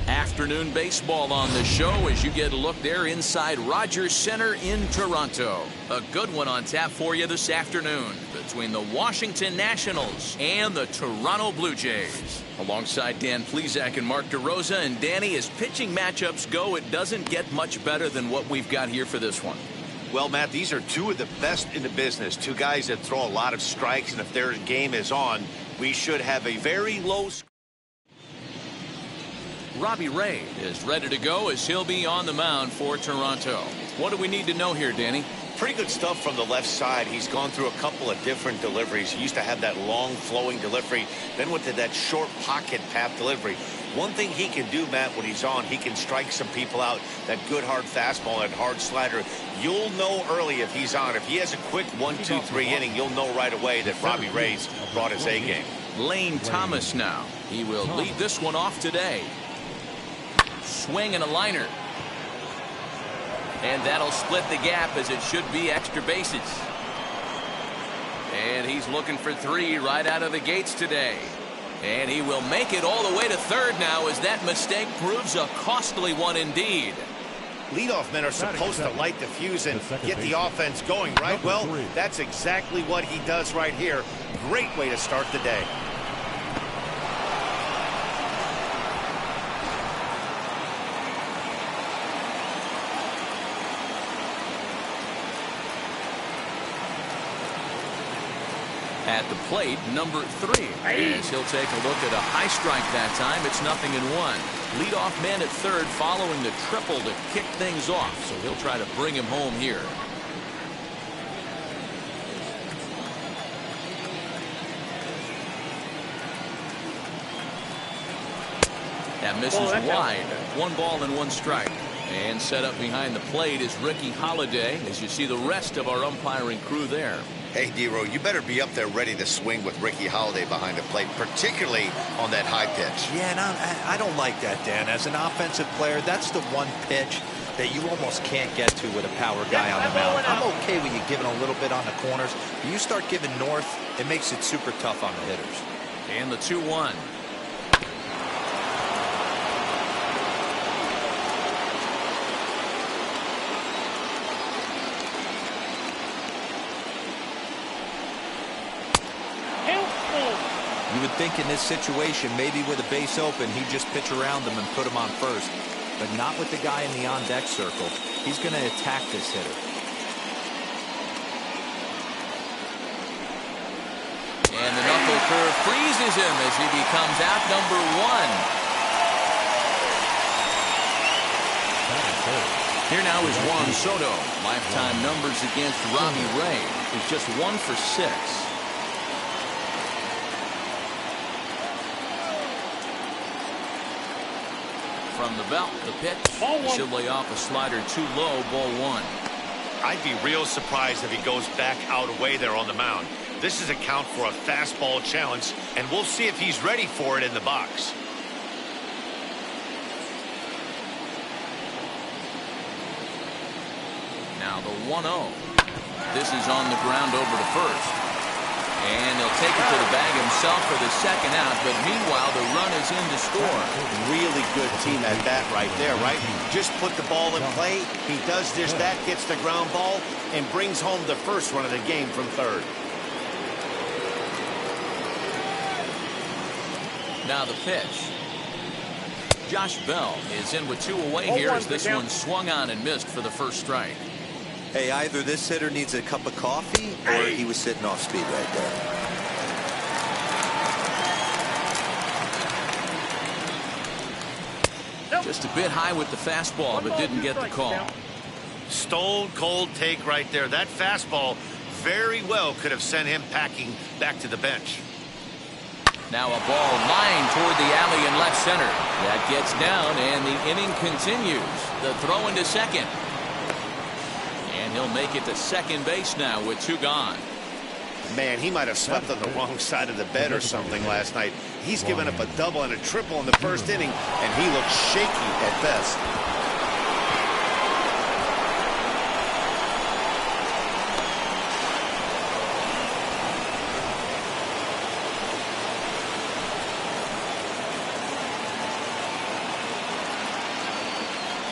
Afternoon baseball on the show as you get a look there inside Rogers Center in Toronto. A good one on tap for you this afternoon between the Washington Nationals and the Toronto Blue Jays. Alongside Dan Plesac and Mark DeRosa. And Danny, as pitching matchups go, it doesn't get much better than what we've got here for this one. Well, Matt, these are two of the best in the business. Two guys that throw a lot of strikes, and if their game is on, we should have a very low score. Robbie Ray is ready to go as he'll be on the mound for Toronto. What do we need to know here, Danny? Pretty good stuff from the left side. He's gone through a couple of different deliveries. He used to have that long flowing delivery, then went to that short pocket path delivery. One thing he can do, Matt, when he's on, he can strike some people out. That good hard fastball, that hard slider. You'll know early if he's on. If he has a quick 1-2-3 inning, you'll know right away that Robbie Ray's brought his A game. Lane Thomas now. He will lead this one off today. Swing and a liner. And that'll split the gap as it should be extra bases. And he's looking for three right out of the gates today. And he will make it all the way to third now as that mistake proves a costly one indeed. Leadoff men are supposed to light the fuse and get the offense going, right? Well, that's exactly what he does right here. Great way to start the day. At the plate, number 3. As he'll take a look at a high strike that time. It's 0-1. Leadoff man at third following the triple to kick things off. So he'll try to bring him home here. That misses wide. 1 ball and 1 strike. And set up behind the plate is Ricky Holiday as you see the rest of our umpiring crew there. Hey, D-Row, you better be up there ready to swing with Ricky Holiday behind the plate, particularly on that high pitch. Yeah, and I don't like that, Dan. As an offensive player, that's the one pitch that you almost can't get to with a power guy on the mound. I'm okay with you giving a little bit on the corners. But you start giving north, it makes it super tough on the hitters. And the 2-1. You would think in this situation, maybe with a base open, he'd just pitch around them and put him on first. But not with the guy in the on-deck circle. He's going to attack this hitter. And the knuckle curve freezes him as he becomes out number 1. Here now is Juan Soto. Lifetime numbers against Robbie Ray is just 1 for 6. From the belt, the pitch. Should lay off a slider too low, ball 1. I'd be real surprised if he goes back out away there on the mound. This is a count for a fastball challenge, and we'll see if he's ready for it in the box. Now the 1-0. This is on the ground over to first. And he'll take it to the bag himself for the second out, but meanwhile the run is in to score. Really good team at bat right there, right? Just put the ball in play. He does just that, gets the ground ball, and brings home the first run of the game from third. Now the pitch. Josh Bell is in with 2 away here as this one swung on and missed for the first strike. Hey, either this hitter needs a cup of coffee or he was sitting off speed right there. Just a bit high with the fastball, but didn't get the call. Stone cold take right there. That fastball very well could have sent him packing back to the bench. Now a ball lined toward the alley in left center. That gets down and the inning continues. The throw into second. he'll make it to second base now with 2 gone. Man, he might have slept on the wrong side of the bed or something last night. He's given up a double and a triple in the first inning, and he looks shaky at best.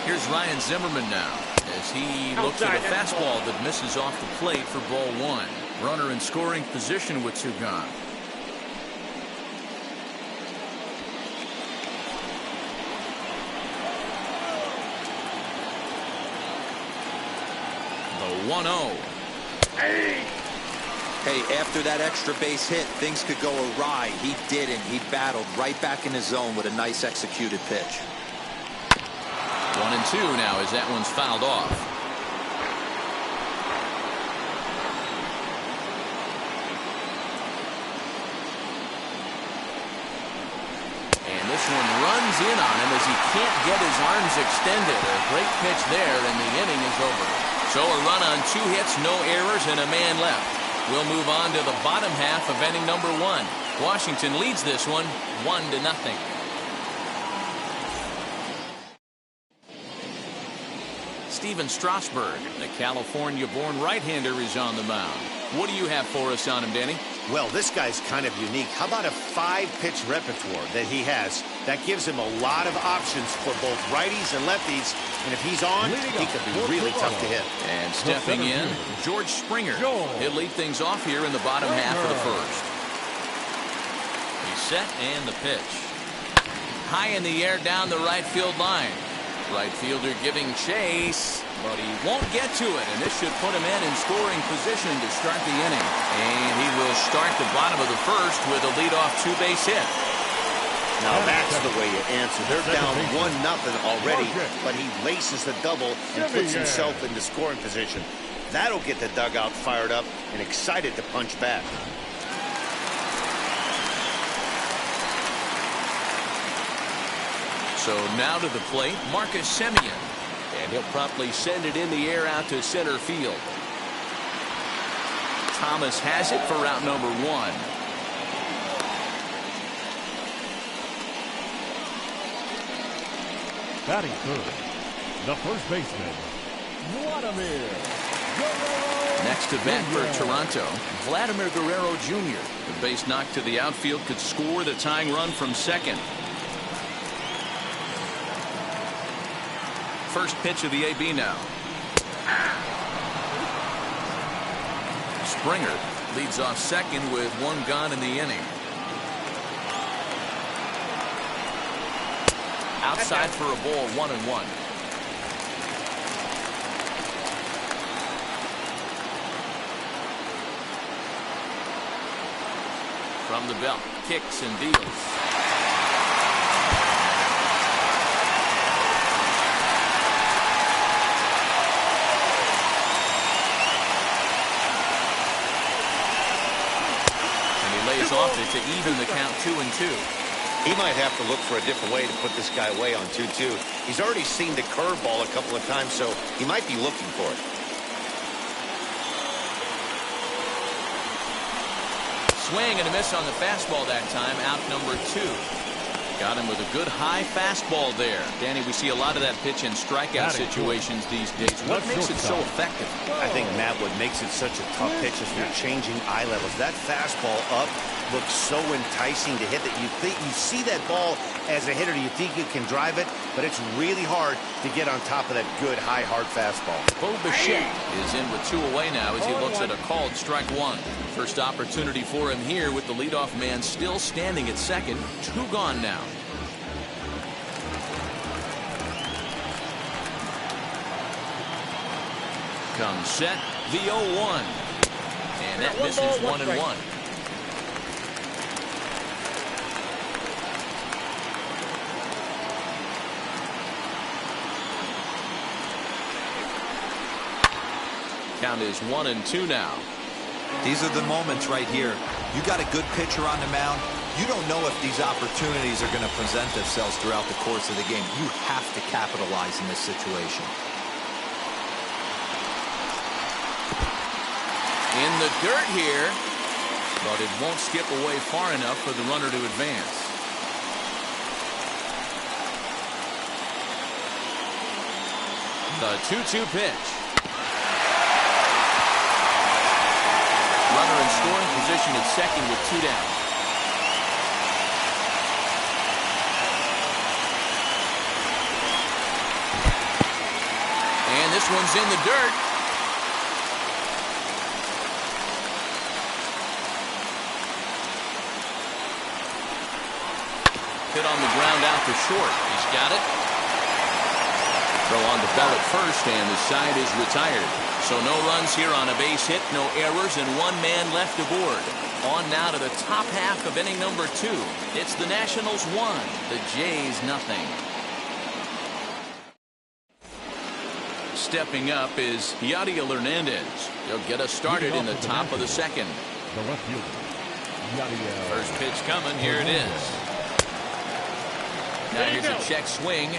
Here's Ryan Zimmerman now as he looks at a fastball that misses off the plate for ball 1. Runner in scoring position with 2 gone. The 1-0. Hey, after that extra base hit, things could go awry. He didn't. He battled right back in his zone with a nice executed pitch. 1-2 now as that one's fouled off. And this one runs in on him as he can't get his arms extended. A great pitch there, and the inning is over. So a run on 2 hits, no errors, and a man left. We'll move on to the bottom half of inning number 1. Washington leads this one 1-0. Steven Strasburg, the California-born right-hander, is on the mound. What do you have for us on him, Danny? Well, this guy's kind of unique. How about a 5-pitch repertoire that he has? That gives him a lot of options for both righties and lefties. And if he's on, he could be really tough to hit. And stepping in, George Springer. He'll lead things off here in the bottom half of the first. He's set and the pitch. High in the air down the right field line. Right fielder giving chase, but he won't get to it, and this should put him in scoring position to start the inning. And he will start the bottom of the first with a leadoff 2-base hit. Now that's the way you answer. They're down 1-0 already, but he laces the double and puts himself into scoring position. That'll get the dugout fired up and excited to punch back. So now to the plate, Marcus Semien. And he'll promptly send it in the air out to center field. Thomas has it for route number 1. Batting third, the first baseman, Vladimir Guerrero. Next to bat for Toronto, Vladimir Guerrero Jr. The base knock to the outfield could score the tying run from second. First pitch of the AB now. Springer leads off second with 1 gone in the inning. Outside for a ball, 1-1. From the belt, kicks and deals. Lays off it to even the count 2-2. He might have to look for a different way to put this guy away on 2-2. He's already seen the curveball a couple of times, so he might be looking for it. Swing and a miss on the fastball that time. Out number 2. Got him with a good high fastball there. Danny, we see a lot of that pitch in strikeout situations these days. What makes it so effective? I think, Matt, what makes it such a tough pitch is you're changing eye levels. That fastball up looks so enticing to hit that you think you see that ball as a hitter, you think you can drive it, but it's really hard to get on top of that good high hard fastball. Bo Bichette is in with 2 away now as he looks at a called strike 1. First opportunity for him here with the leadoff man still standing at second. 2 gone now. Comes set, the 0-1. And that misses 1-1. Count is 1-2 now. These are the moments right here. You got a good pitcher on the mound. You don't know if these opportunities are going to present themselves throughout the course of the game. You have to capitalize in this situation. In the dirt here, but it won't skip away far enough for the runner to advance. The 2-2 pitch. Runner in scoring position at second with 2 down. And this one's in the dirt. Hit on the ground out for short. He's got it. Throw on the bell at first, and the side is retired. So no runs here on a base hit, no errors, and 1 man left aboard. On now to the top half of inning number 2. It's the Nationals 1, the Jays nothing. Stepping up is Yadiel Hernandez. He'll get us started in the top of the second. The left fielder, Yadiel. First pitch coming. Here it is. Now here's a check swing.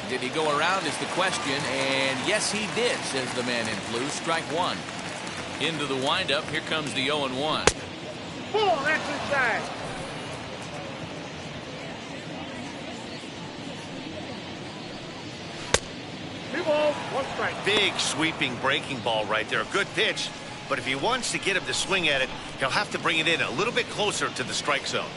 Did he go around is the question, and yes he did, says the man in blue. Strike 1. Into the windup. Here comes the 0-1. Full exercise. One strike. Big sweeping breaking ball right there. A good pitch, but if he wants to get him to swing at it, he'll have to bring it in a little bit closer to the strike zone.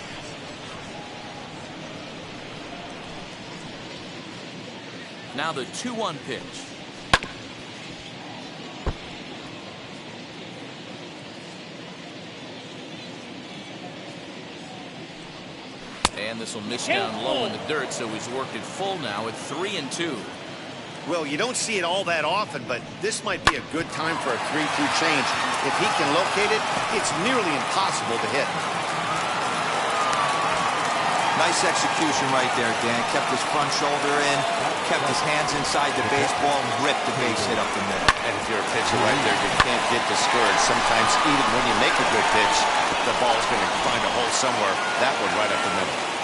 Now the 2-1 pitch. And this will miss down low in the dirt, so he's worked it full now at 3-2. Well, you don't see it all that often, but this might be a good time for a 3-2 change. If he can locate it, it's nearly impossible to hit. Nice execution right there, Dan. Kept his front shoulder in, kept his hands inside the baseball, and ripped the base hit up the middle. And if you're a pitcher right there, you can't get discouraged. Sometimes even when you make a good pitch, the ball's going to find a hole somewhere. That one right up the middle.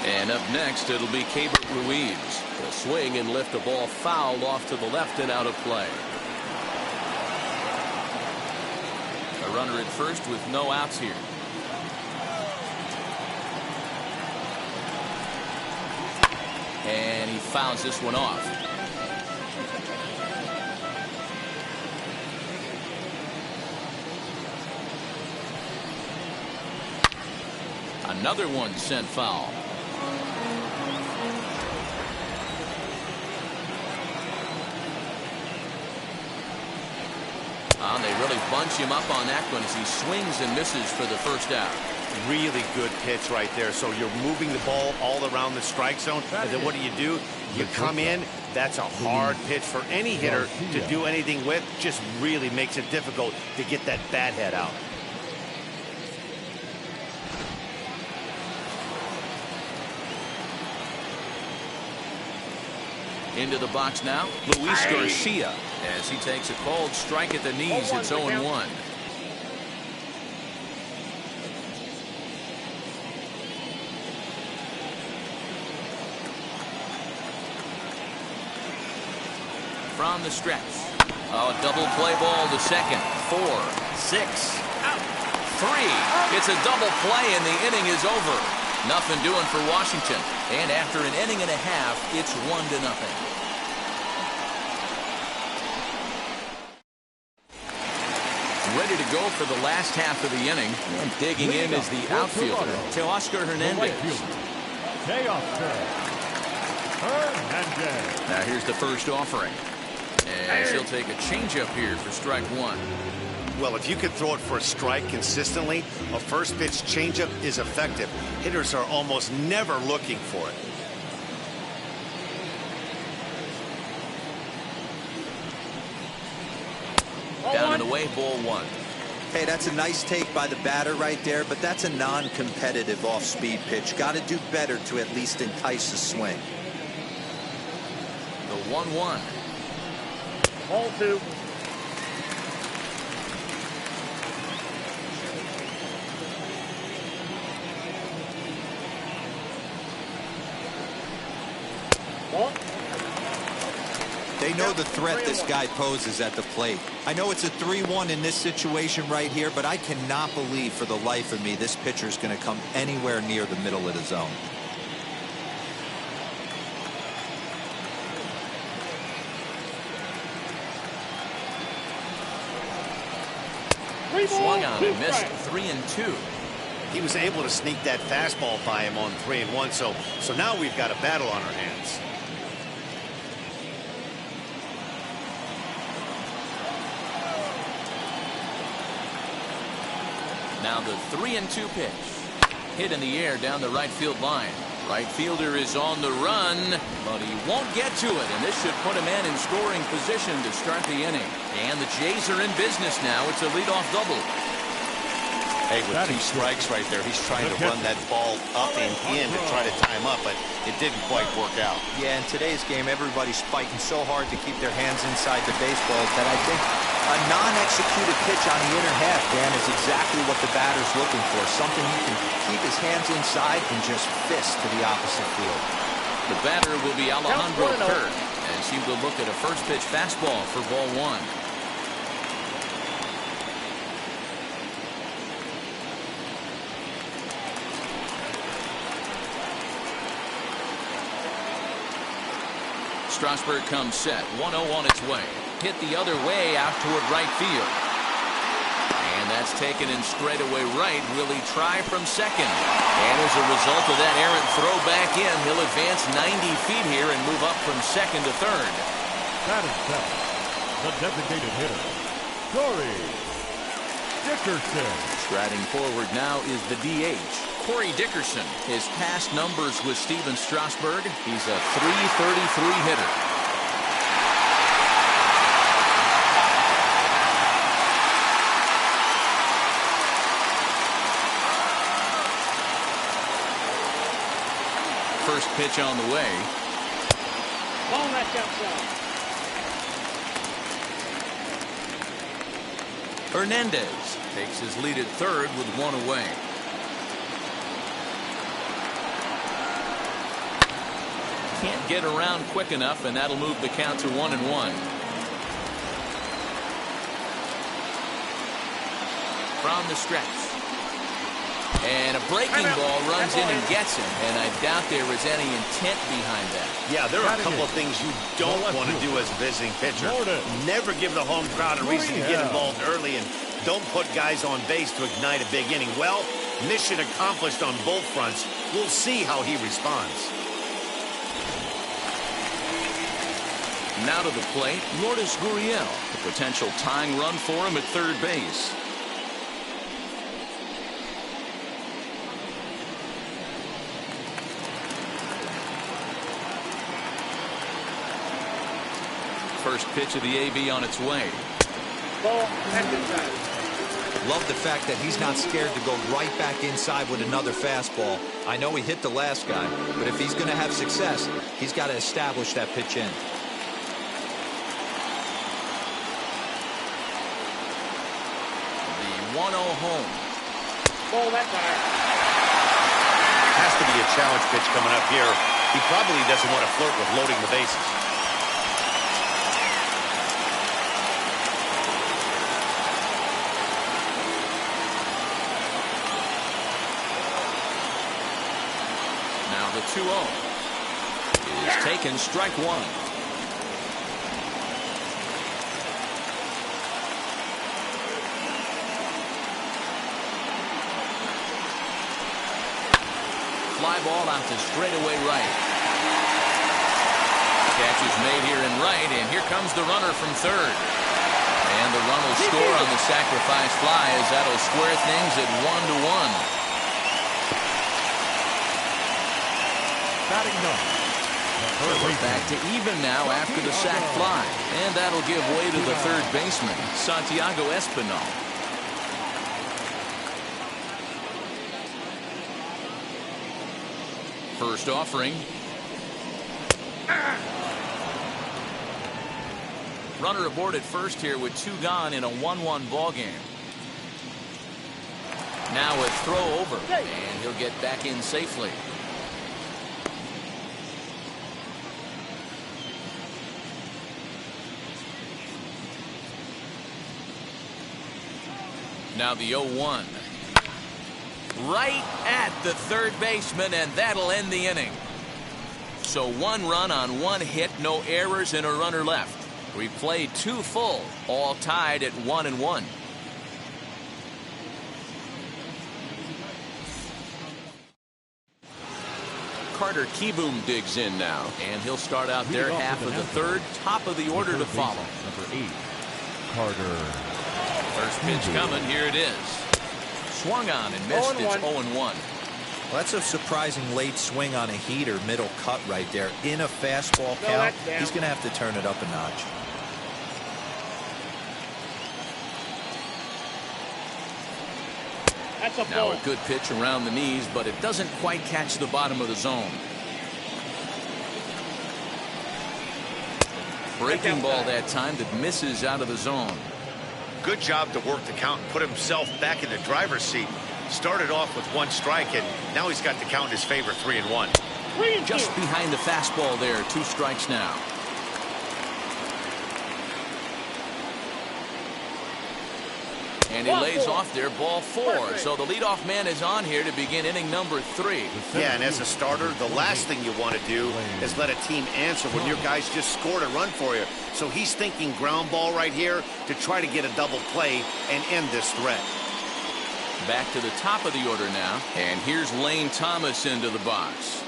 And up next, it'll be Keibert Ruiz. He'll swing and lift a ball foul off to the left and out of play. A runner at first with no outs here. And he fouls this one off. Another one sent foul. They really bunch him up on that one as he swings and misses for the first out. Really good pitch right there. So you're moving the ball all around the strike zone. And then what do? You come in. That's a hard pitch for any hitter to do anything with. Just really makes it difficult to get that bat head out. Into the box now, Luis Garcia, as he takes a cold strike at the knees. It's 0-1. From the stretch. Oh, a double play ball to second. 4, 6, out. 3. It's a double play, and the inning is over. Nothing doing for Washington. And after an inning and a half, it's 1-0. Ready to go for the last half of the inning. And digging in is the outfielder, Teoscar Hernandez. Now here's the first offering. And he'll take a changeup here for strike 1. Well, if you could throw it for a strike consistently, a first pitch changeup is effective. Hitters are almost never looking for it. Down and away, ball 1. Hey, that's a nice take by the batter right there, but that's a non-competitive off-speed pitch. Got to do better to at least entice a swing. The 1-1. Ball 2. They know the threat this guy poses at the plate. I know it's a 3-1 in this situation right here, but I cannot believe for the life of me this pitcher is going to come anywhere near the middle of the zone. Swung on and missed. 3-2. He was able to sneak that fastball by him on 3-1. So now we've got a battle on our hands. Now the 3-2 pitch. Hit in the air down the right field line. Right fielder is on the run, but he won't get to it, and this should put a man in scoring position to start the inning. And the Jays are in business now. It's a leadoff double. Hey, with 2 strikes right there, he's trying to run that ball up and in to try to time up, but it didn't quite work out. Yeah, in today's game, everybody's fighting so hard to keep their hands inside the baseball that I think a non-executed pitch on the inner half, Dan, is exactly what the batter's looking for. Something he can keep his hands inside and just fist to the opposite field. The batter will be Alejandro Kirk, as he will look at a first pitch fastball for ball 1. Strasburg comes set. 1-0 on its way. Hit the other way out toward right field. And that's taken in straightaway right. Will he try from second? And as a result of that errant throw back in, he'll advance 90 feet here and move up from second to third. Batting seventh, the designated hitter, Corey Dickerson. Striding forward now is the DH, Corey Dickerson. His past numbers with Steven Strasburg, he's a .333 hitter. First pitch on the way. Ball that's outside. Hernandez takes his lead at third with 1 away. Can't get around quick enough, and that'll move the count to 1-1. From the stretch. And a breaking ball runs in and gets him, and I doubt there was any intent behind that. Yeah, there are a couple of things you don't want to do as a visiting pitcher. Never give the home crowd a reason to get involved early, and don't put guys on base to ignite a big inning. Well, mission accomplished on both fronts. We'll see how he responds. Now to the plate, Lourdes Gurriel. A potential tying run for him at third base. First pitch of the AB on its way. Ball that's inside. Love the fact that he's not scared to go right back inside with another fastball. I know he hit the last guy, but if he's going to have success, he's got to establish that pitch in. The 1-0 home. Ball that's high. Has to be a challenge pitch coming up here. He probably doesn't want to flirt with loading the bases. The 2-0 is taken, strike one. Fly ball out to straightaway right. Catch is made here in right, and here comes the runner from third. And the run will score on the sacrifice fly, as that'll square things at 1-1. Batting ninth. We're back to even now after the sac fly. And that'll give way to the third baseman, Santiago Espinal. First offering. Runner aboard at first here with 2 gone in a 1-1 ball game. Now a throw over, and he'll get back in safely. Now the 0-1. Right at the third baseman, and that'll end the inning. So 1 run on 1 hit, no errors, and a runner left. We played 2 full, all tied at 1-1. Carter Kieboom digs in now, and he'll start out their half of the third. Top of the order to follow. Number 8, Carter. First pitch coming. Here it is. Swung on and missed. It's 0-1. Well, that's a surprising late swing on a heater, middle cut right there. In a fastball count, he's going to have to turn it up a notch. Now a good pitch around the knees, but it doesn't quite catch the bottom of the zone. Breaking ball that time that misses out of the zone. Good job to work the count and put himself back in the driver's seat. Started off with 1 strike, and now he's got the count in his favor, 3-1. Just behind the fastball there, 2 strikes now. And he lays off there, ball 4. So the leadoff man is on here to begin inning number 3. Yeah, and as a starter, the last thing you want to do is let a team answer when your guys just scored a run for you. So he's thinking ground ball right here to try to get a double play and end this threat. Back to the top of the order now, and here's Lane Thomas into the box.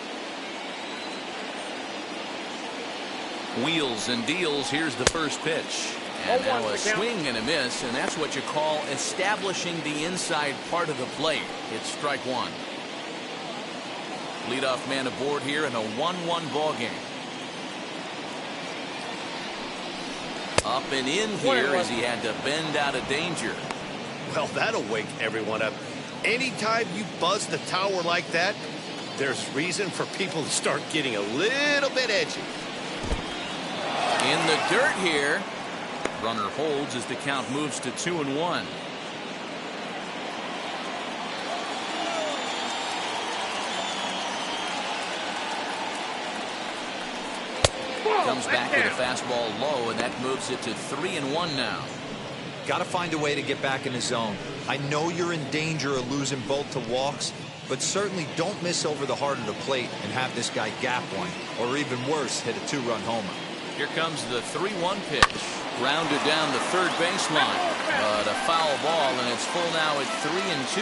Wheels and deals. Here's the first pitch. And now a swing and a miss, and that's what you call establishing the inside part of the plate. It's strike 1. Leadoff man aboard here in a 1-1 ball game. Up and in here as he had to bend out of danger. Well, that'll wake everyone up. Anytime you buzz the tower like that, there's reason for people to start getting a little bit edgy. In the dirt here. Runner holds as the count moves to 2-1. Comes back with a fastball low, and that moves it to 3-1 now. Got to find a way to get back in the zone. I know you're in danger of losing both to walks, but certainly don't miss over the heart of the plate and have this guy gap one, or even worse, hit a 2-run homer. Here comes the 3-1 pitch. Grounded down the third baseline, but a foul ball, and it's full now at 3-2.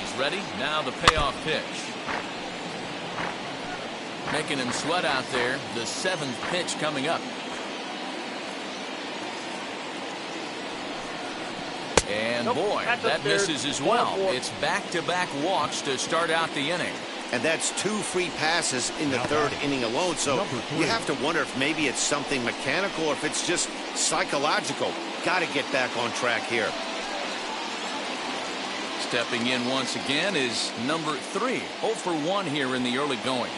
He's ready. Now the payoff pitch. Making him sweat out there. The 7th pitch coming up. And boy, that misses as well. It's back-to-back walks to start out the inning. And that's 2 free passes in the 3rd inning alone. So you have to wonder if maybe it's something mechanical or if it's just psychological. Got to get back on track here. Stepping in once again is number 3. 0 for 1 here in the early going.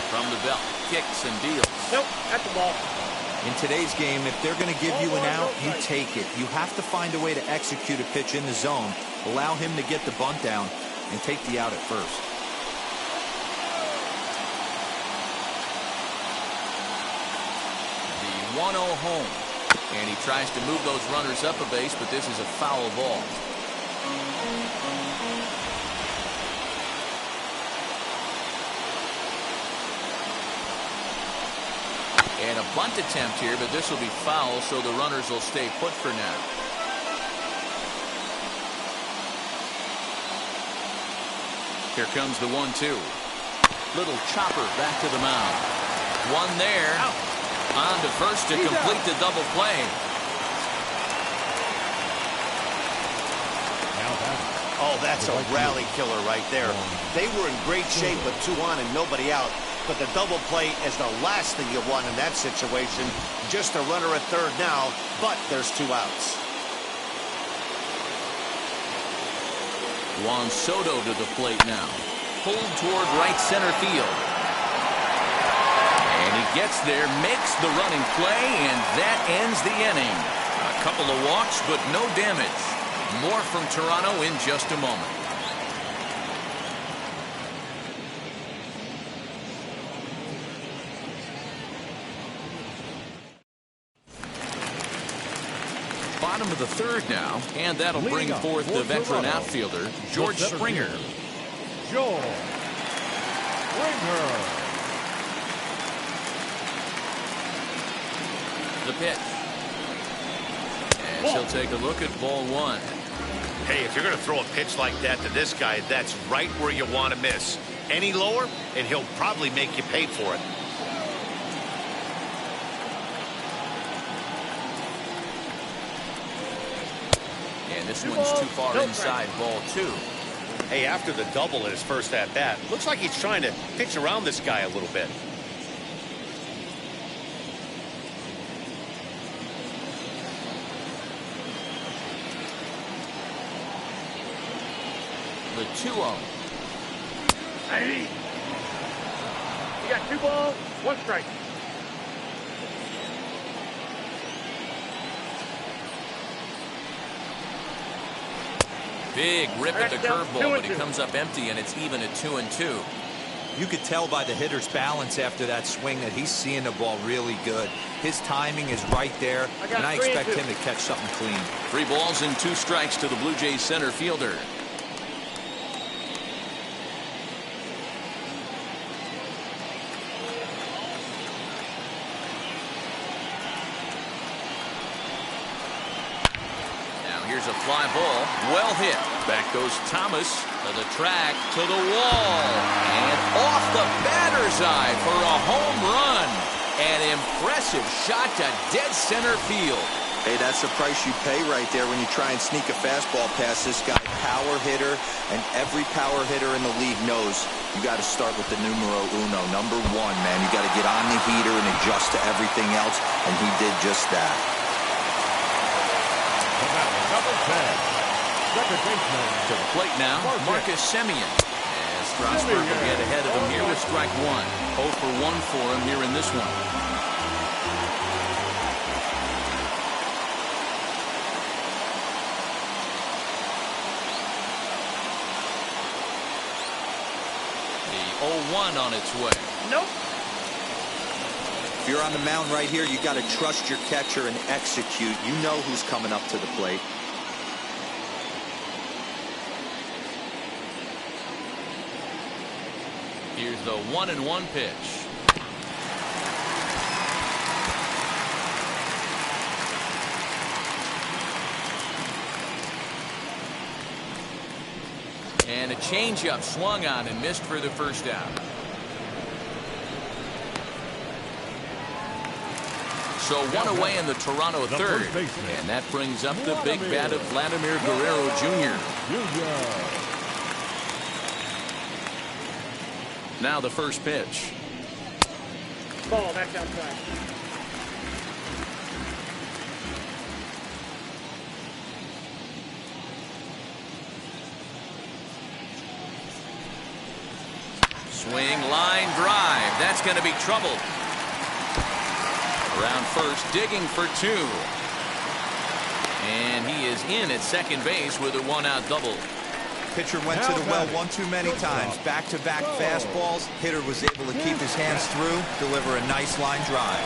From the belt, kicks and deals. Nope, that's the ball. In today's game, if they're going to give you an out, you take it. You have to find a way to execute a pitch in the zone, allow him to get the bunt down, and take the out at first. The 1-0 home. And he tries to move those runners up a base, but this is a foul ball. And a bunt attempt here, but this will be foul, so the runners will stay put for now. Here comes the 1-2. Little chopper back to the mound. One there. On to first to complete the double play. Oh, that's a rally killer right there. They were in great shape with 2 on and nobody out. But the double play is the last thing you want in that situation. Just a runner at 3rd now, but there's 2 outs. Juan Soto to the plate now. Pulled toward right center field. And he gets there, makes the running play, and that ends the inning. A couple of walks, but no damage. More from Toronto in just a moment. Bottom of the third now, and that'll bring forth the veteran outfielder, George Springer. George Springer. The pitch. And she'll take a look at ball one. Hey, if you're going to throw a pitch like that to this guy, that's right where you want to miss. Any lower, and he'll probably make you pay for it. And this one's too far inside, ball two. Hey, after the double in his first at-bat, looks like he's trying to pitch around this guy a little bit. The 2-0. Hey. You got 2 balls, 1 strike. Big rip at the curveball, but it comes up empty, and it's even at 2-2. You could tell by the hitter's balance after that swing that he's seeing the ball really good. His timing is right there, and I expect him to catch something clean. 3 balls and 2 strikes to the Blue Jays center fielder. Here's a fly ball, well hit. Back goes Thomas to the track, to the wall, and off the batter's eye for a home run. An impressive shot to dead center field. Hey, that's the price you pay right there when you try and sneak a fastball past this guy. Power hitter, and every power hitter in the league knows you got to start with the numero uno, number 1, man. You got to get on the heater and adjust to everything else, and he did just that. Number 10, second baseman. To the plate now, Marcus Semien. And Strasburg will get ahead of him here with strike 1. 0 for 1 for him here in this one. The 0-1 on its way. Nope. If you're on the mound right here, you got to trust your catcher and execute. You know who's coming up to the plate. Here's the 1-1 pitch. And a changeup swung on and missed for the first out. So 1 away in the Toronto third. And that brings up the big bat of Vladimir Guerrero Jr. Now the first pitch. Ball back outside. Swing, line drive. That's going to be trouble. Around first, digging for 2. And he is in at second base with a 1-out double. Pitcher went to the well one too many times. Back-to-back fastballs. Hitter was able to keep his hands through, deliver a nice line drive.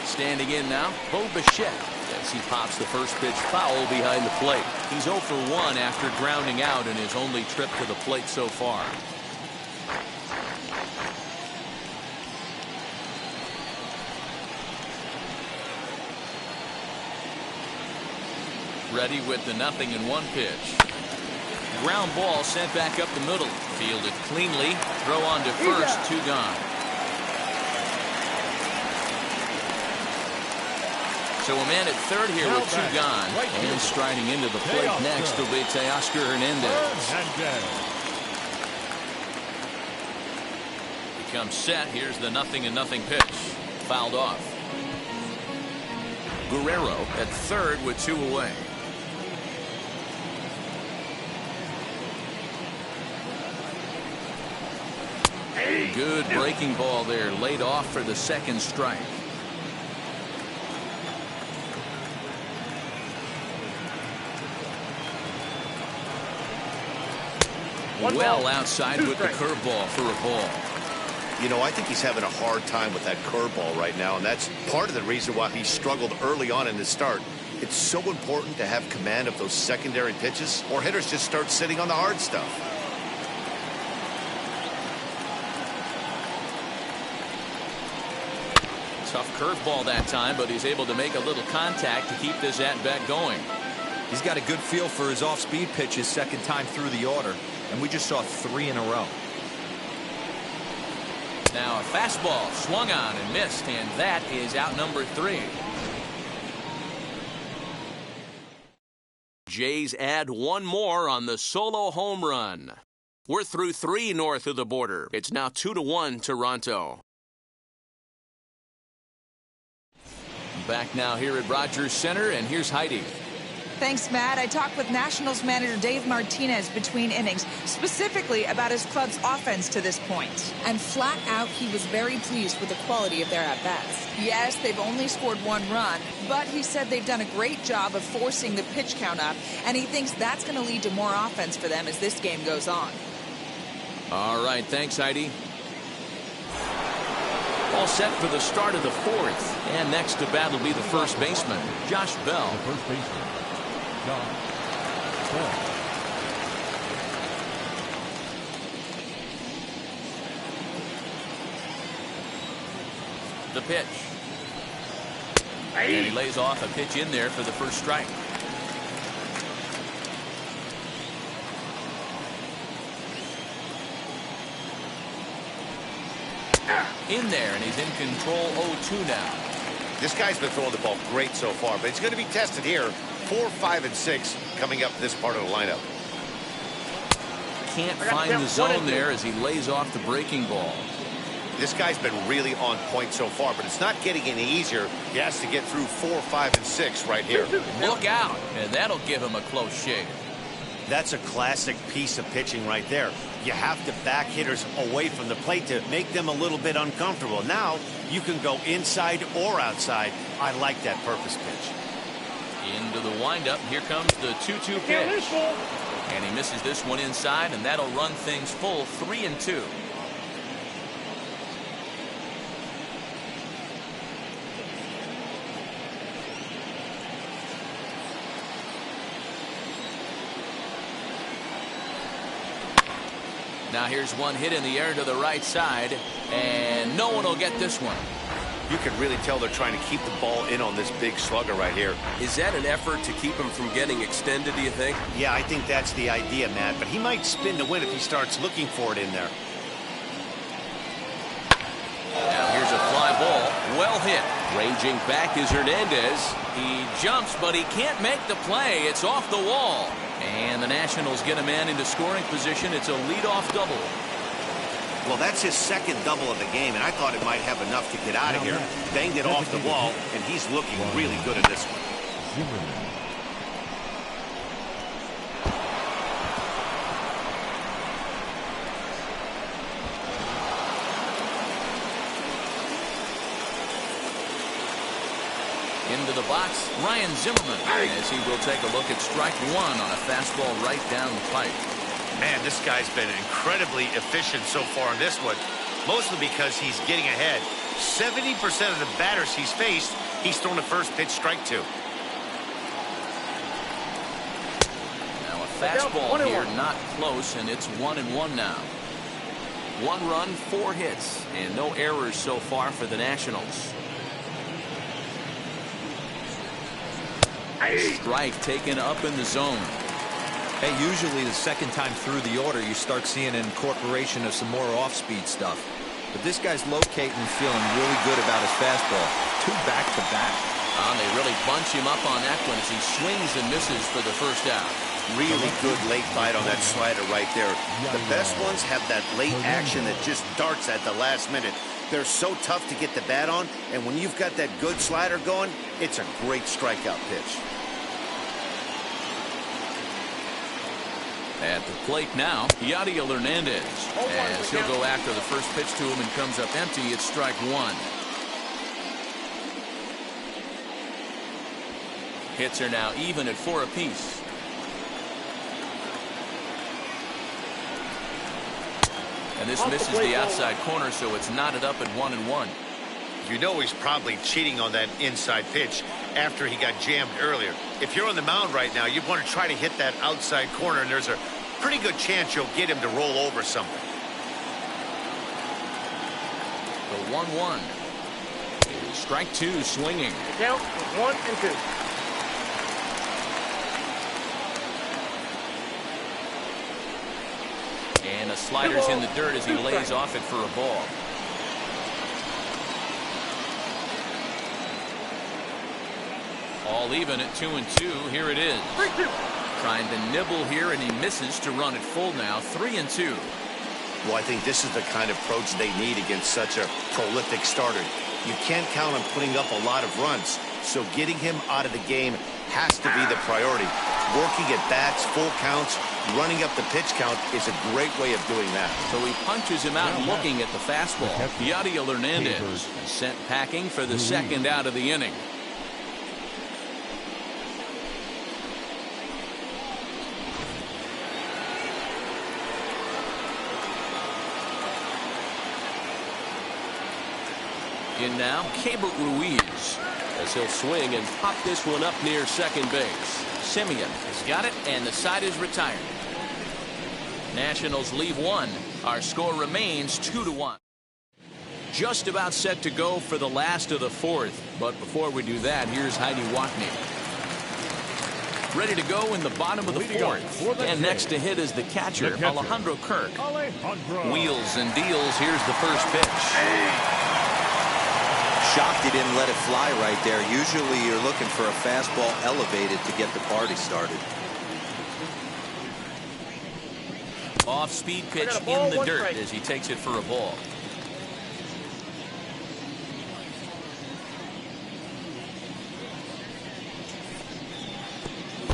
Standing in now, Bo Bichette, as he pops the first pitch foul behind the plate. He's 0 for 1 after grounding out in his only trip to the plate so far. Ready with the 0-1 pitch. Ground ball sent back up the middle. Fielded cleanly. Throw on to first. 2 gone. So a man at third here with 2 gone. And striding into the plate next will be Teoscar Hernandez. Becomes set. Here's the 0-0 pitch. Fouled off. Guerrero at third with 2 away. Good breaking ball there, laid off for the second strike. Well outside with the curveball for a ball. You know, I think he's having a hard time with that curveball right now, and that's part of the reason why he struggled early on in the start. It's so important to have command of those secondary pitches, or hitters just start sitting on the hard stuff. Tough curveball that time, but he's able to make a little contact to keep this at-bat going. He's got a good feel for his off-speed pitches second time through the order, and we just saw 3 in a row. Now a fastball swung on and missed, and that is out number 3. Jays add one more on the solo home run. We're through 3 north of the border. It's now 2-1 Toronto. Back now here at Rogers Center, and here's Heidi. Thanks, Matt. I talked with Nationals manager Dave Martinez between innings, specifically about his club's offense to this point. And flat out, he was very pleased with the quality of their at-bats. Yes, they've only scored 1 run, but he said they've done a great job of forcing the pitch count up, and he thinks that's going to lead to more offense for them as this game goes on. All right, thanks, Heidi. All set for the start of the 4th, and next to bat will be the first baseman, Josh Bell. The first baseman, Josh Bell. The pitch. And he lays off a pitch in there for the first strike. In there, and he's in control 0-2 now. This guy's been throwing the ball great so far, but he's going to be tested here. 4, 5, and 6 coming up this part of the lineup. Can't find the zone there as he lays off the breaking ball. This guy's been really on point so far, but it's not getting any easier. He has to get through 4, 5, and 6 right here. Look out, and that'll give him a close shave. That's a classic piece of pitching right there. You have to back hitters away from the plate to make them a little bit uncomfortable. Now you can go inside or outside. I like that purpose pitch. Into the windup. Here comes the 2-2 pitch. And he misses this one inside, and that'll run things full 3-2. Now here's one hit in the air to the right side, and no one will get this one. You can really tell they're trying to keep the ball in on this big slugger right here. Is that an effort to keep him from getting extended, do you think? Yeah, I think that's the idea, Matt. But he might spin to win if he starts looking for it in there. Now here's a fly ball. Well hit. Ranging back is Hernandez. He jumps, but he can't make the play. It's off the wall. And the Nationals get a man into scoring position. It's a leadoff double. Well, that's his second double of the game, and I thought it might have enough to get out of here. Banged it off the wall, and he's looking really good at this one. Into the box, Ryan Zimmerman, as he will take a look at strike 1 on a fastball right down the pipe. Man, this guy's been incredibly efficient so far in this one, mostly because he's getting ahead. 70% of the batters he's faced, he's thrown the first pitch strike to. Now a fastball here, not close, and it's 1-1 now. 1 run, 4 hits, and no errors so far for the Nationals. Strike taken up in the zone. Hey, usually the second time through the order, you start seeing an incorporation of some more off-speed stuff. But this guy's locating and feeling really good about his fastball. 2 back-to-back. And they really bunch him up on that one as he swings and misses for the first out. Really good late bite on that slider right there. The best ones have that late action that just darts at the last minute. They're so tough to get the bat on, and when you've got that good slider going, it's a great strikeout pitch. At the plate now, Yadiel Hernandez. As he'll go after the first pitch to him and comes up empty, it's strike 1. Hits are now even at 4 apiece. And this misses the outside corner, so it's knotted up at 1-1. You know he's probably cheating on that inside pitch after he got jammed earlier. If you're on the mound right now, you want to try to hit that outside corner, and there's a pretty good chance you'll get him to roll over something. The 1-1. Strike two, swinging. Count 1-2. And the slider's in the dirt as he lays off it for a ball. All even at 2-2. Here it is. 3-2. Trying to nibble here, and he misses to run it full now. 3-2. Well, I think this is the kind of approach they need against such a prolific starter. You can't count on putting up a lot of runs, so getting him out of the game has to be the priority. Working at bats, full counts, running up the pitch count is a great way of doing that. So he punches him out looking at the fastball. Yadiel Hernandez sent packing for the second out of the inning. In now, Keibert Ruiz, as he'll swing and pop this one up near second base. Simeon has got it, and the side is retired. Nationals leave one. Our score remains 2-1. Just about set to go for the last of the fourth. But before we do that, here's Heidi Watney. Ready to go in the bottom of the fourth. And next to hit is the catcher, Alejandro Kirk. Wheels and deals. Here's the first pitch. Shocked he didn't let it fly right there. Usually you're looking for a fastball elevated to get the party started. Off-speed pitch in the dirt as he takes it for a ball.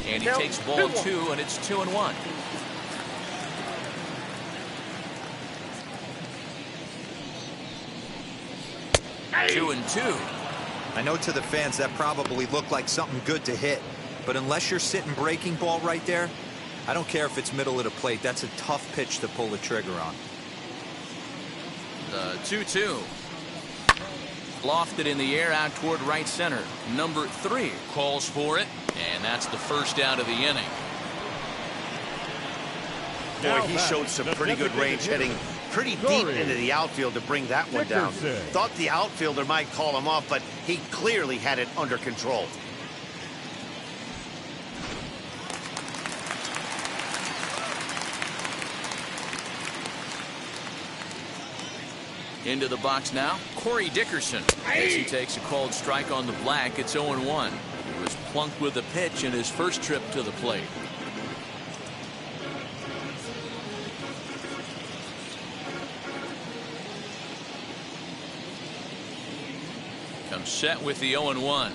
And he takes ball two, and it's 2-1. Two and two. I know to the fans that probably looked like something good to hit, but unless you're sitting breaking ball right there, I don't care if it's middle of the plate. That's a tough pitch to pull the trigger on. The 2-2. Lofted in the air out toward right center. Number 3 calls for it, and that's the first out of the inning. Boy, he showed some pretty good range heading pretty deep into the outfield to bring that one down. Thought the outfielder might call him off, but he clearly had it under control. Into the box now, Corey Dickerson. As he takes a called strike on the black, it's 0-1. He was plunked with a pitch in his first trip to the plate. Comes set with the 0-1.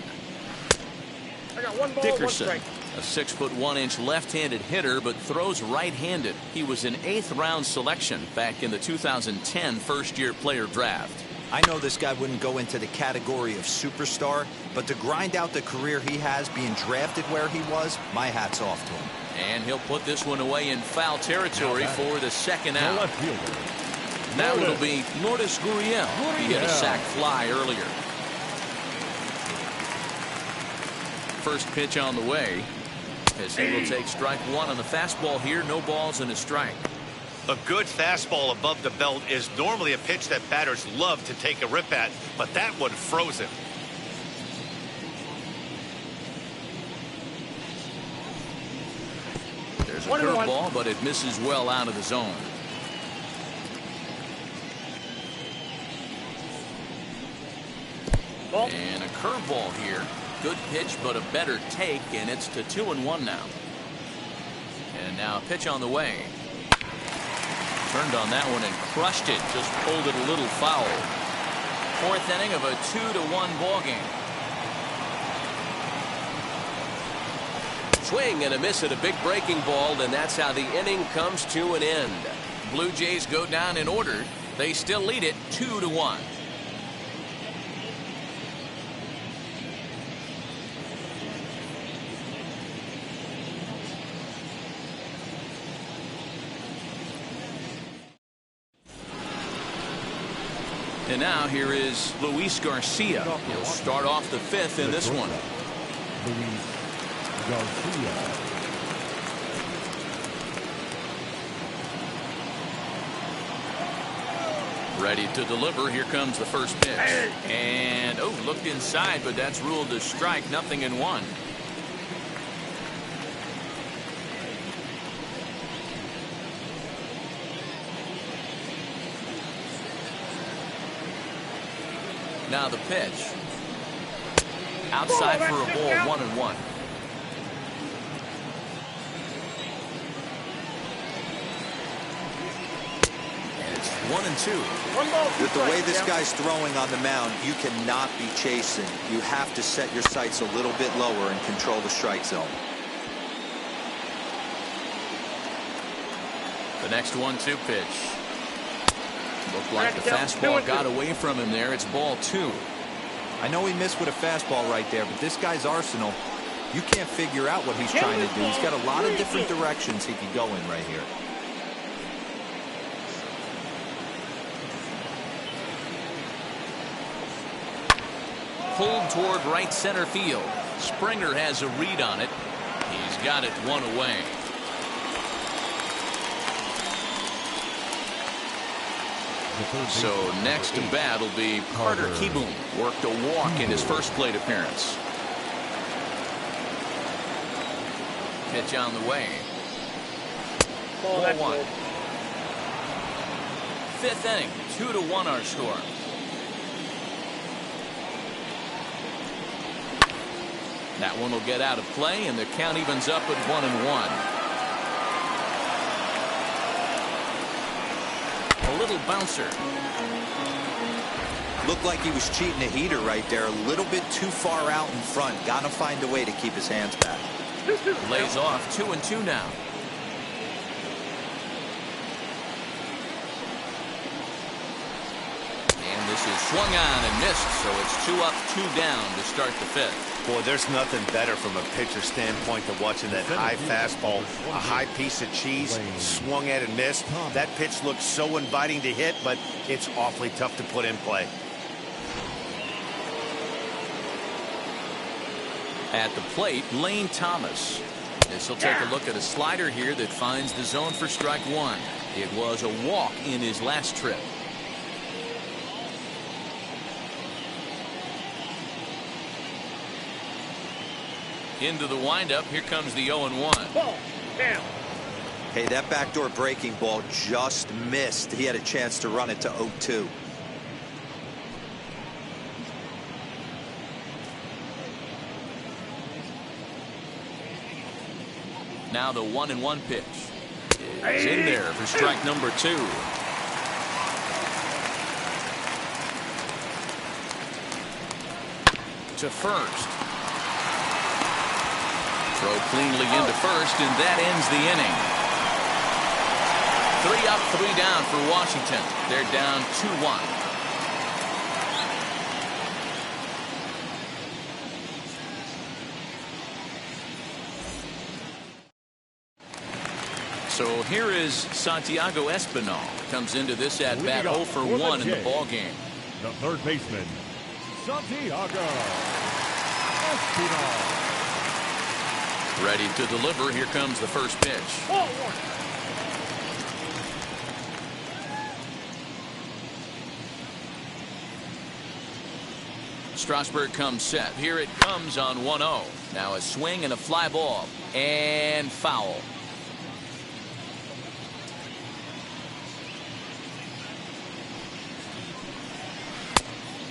I got one ball, Dickerson, one a 6'1" left-handed hitter, but throws right-handed. He was an 8th round selection back in the 2010 first-year player draft. I know this guy wouldn't go into the category of superstar, but to grind out the career he has being drafted where he was, my hat's off to him. And he'll put this one away in foul territory for the second out. Now it'll be Lourdes Gurriel. He hit a sac fly earlier. First pitch on the way, as he will take strike one on the fastball here. No balls and a strike. A good fastball above the belt is normally a pitch that batters love to take a rip at, but that one froze him. There's a curveball, but it misses well out of the zone. And a curveball here. Good pitch, but a better take, and it's to 2-1 now. And now a pitch on the way. Turned on that one and crushed it. Just pulled it a little foul. Fourth inning of a 2-1 ball game. Swing and a miss at a big breaking ball, and that's how the inning comes to an end. Blue Jays go down in order. They still lead it 2-1. And now here is Luis Garcia. He'll start off the fifth in this one. Luis Garcia. Ready to deliver. Here comes the first pitch. And, oh, looked inside, but that's ruled a strike. 0-1. Now the pitch. Outside for a ball, 1-1. And it's 1-2. With the way this guy's throwing on the mound, you cannot be chasing. You have to set your sights a little bit lower and control the strike zone. The next 1-2 pitch. Looked like the fastball got away from him there. It's ball 2. I know he missed with a fastball right there, but this guy's arsenal, you can't figure out what he's trying to do. He's got a lot of different directions he could go in right here. Pulled toward right center field. Springer has a read on it. He's got it one away. So next to bat will be Carter Kieboom. Worked a walk in his first plate appearance. Pitch on the way. Ball 1. Fifth inning, 2-1 our score. That one will get out of play, and the count evens up at 1-1. A little bouncer. Looked like he was cheating a heater right there. A little bit too far out in front. Gotta find a way to keep his hands back. Lays off 2-2 now. And this is swung on and missed, so it's 2 up, 2 down to start the fifth. Boy, there's nothing better from a pitcher standpoint than watching that high fastball, a high piece of cheese, swung at and missed. That pitch looks so inviting to hit, but it's awfully tough to put in play. At the plate, Lane Thomas. This will take a look at a slider here that finds the zone for strike 1. It was a walk in his last trip. Into the windup. Here comes the 0-1. Ball. Down. Hey, that backdoor breaking ball just missed. He had a chance to run it to 0-2. Now the 1-1 pitch is in there for strike number 2. To first. Throw cleanly into first, and that ends the inning. 3 up, 3 down for Washington. They're down 2-1. So here is Santiago Espinal. Comes into this at bat 0 for 1 in the ball game. The third baseman, Santiago Espinal. Ready to deliver. Here comes the first pitch. Ball 1. Strasburg comes set. Here it comes on 1-0. Now a swing and a fly ball. And foul.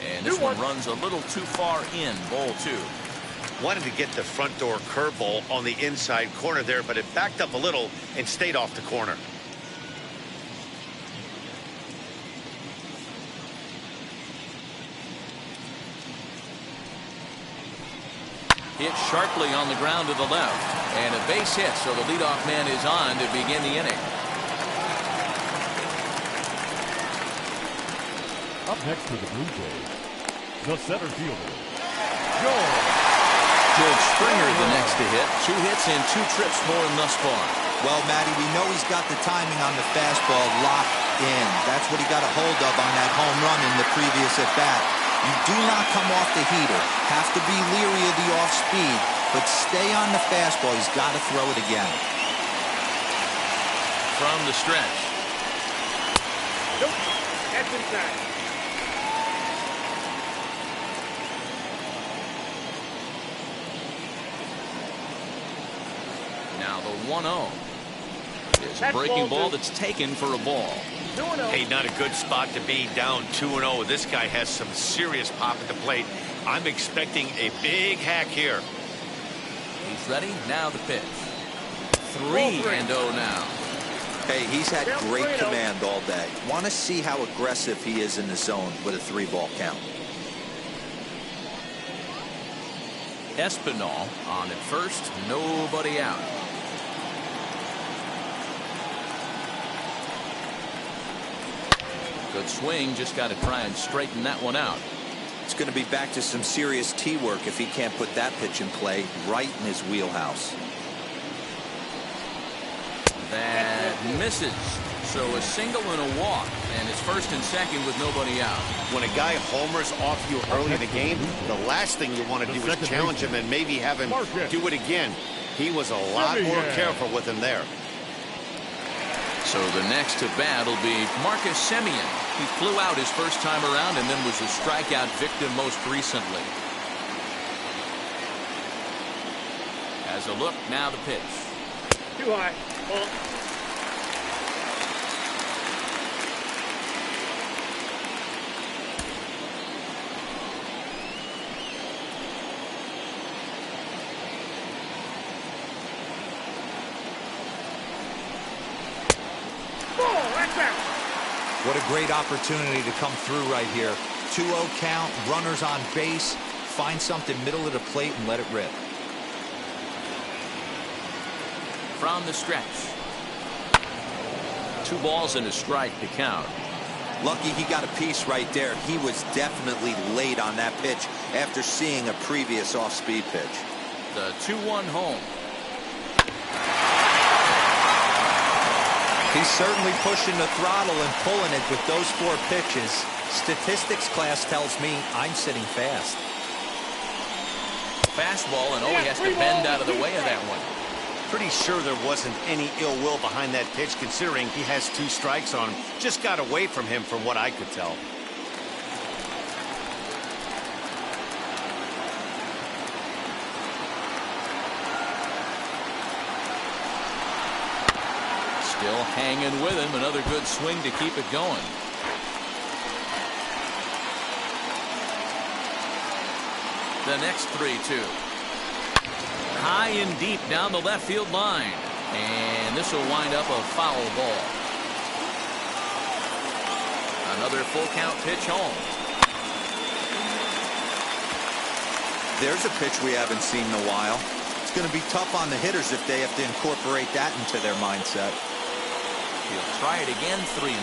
And this one runs a little too far in. Ball 2. Wanted to get the front door curveball on the inside corner there, but it backed up a little and stayed off the corner. Hit sharply on the ground to the left. And a base hit, so the leadoff man is on to begin the inning. Up next for the Blue Jays, the center fielder, George George Springer the next to hit. 2 hits and 2 trips for him thus far. Well, Matty, we know he's got the timing on the fastball locked in. That's what he got a hold of on that home run in the previous at-bat. You do not come off the heater. Have to be leery of the off-speed, but stay on the fastball. He's got to throw it again. From the stretch. Nope. That's inside. Now the 1-0. It's a breaking ball that's taken for a ball. 2-0. Hey, not a good spot to be, down 2-0. This guy has some serious pop at the plate. I'm expecting a big hack here. He's ready. Now the pitch. 3-0 now. Hey, he's had great command all day. Want to see how aggressive he is in the zone with a 3-ball count. Espinal on at first. Nobody out. Good swing. Just got to try and straighten that one out. It's going to be back to some serious tee work if he can't put that pitch in play right in his wheelhouse. That misses. So a single and a walk, and it's first and second with nobody out. When a guy homers off you early in the game, the last thing you want to do is challenge him and maybe have him do it again. He was a lot more careful with him there. So the next to bat will be Marcus Semien. He flew out his first time around and then was a strikeout victim most recently. As a look, now the pitch. Too high. Ball. What a great opportunity to come through right here. 2-0 count, runners on base. Find something middle of the plate and let it rip. From the stretch. 2 balls and a strike to count. Lucky he got a piece right there. He was definitely late on that pitch after seeing a previous off-speed pitch. The 2-1 home. He's certainly pushing the throttle and pulling it with those 4 pitches. Statistics class tells me I'm sitting fast. Fastball, and he has to bend out of the way of that one. Pretty sure there wasn't any ill will behind that pitch, considering he has 2 strikes on him. Just got away from him from what I could tell. Still hanging with him. Another good swing to keep it going. The next 3-2. High and deep down the left field line. And this will wind up a foul ball. Another full count pitch home. There's a pitch we haven't seen in a while. It's going to be tough on the hitters if they have to incorporate that into their mindset. He'll try it again. 3-2.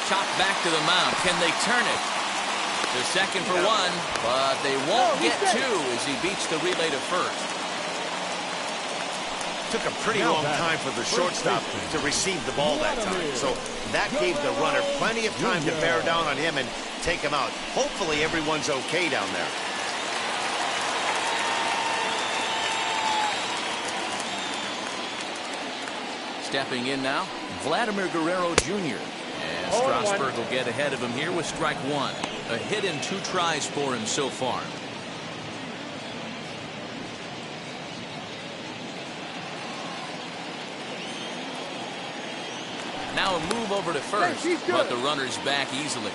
Chopped back to the mound. Can they turn it? The second for 1, but they won't get 2 as he beats the relay to first. Took a pretty long time for the shortstop to receive the ball that time. So that gave the runner plenty of time to bear down on him and take him out. Hopefully everyone's okay down there. Stepping in now, Vladimir Guerrero Jr. And Strasburg will get ahead of him here with strike 1. A hit in 2 tries for him so far. Now a move over to first, but the runner's back easily.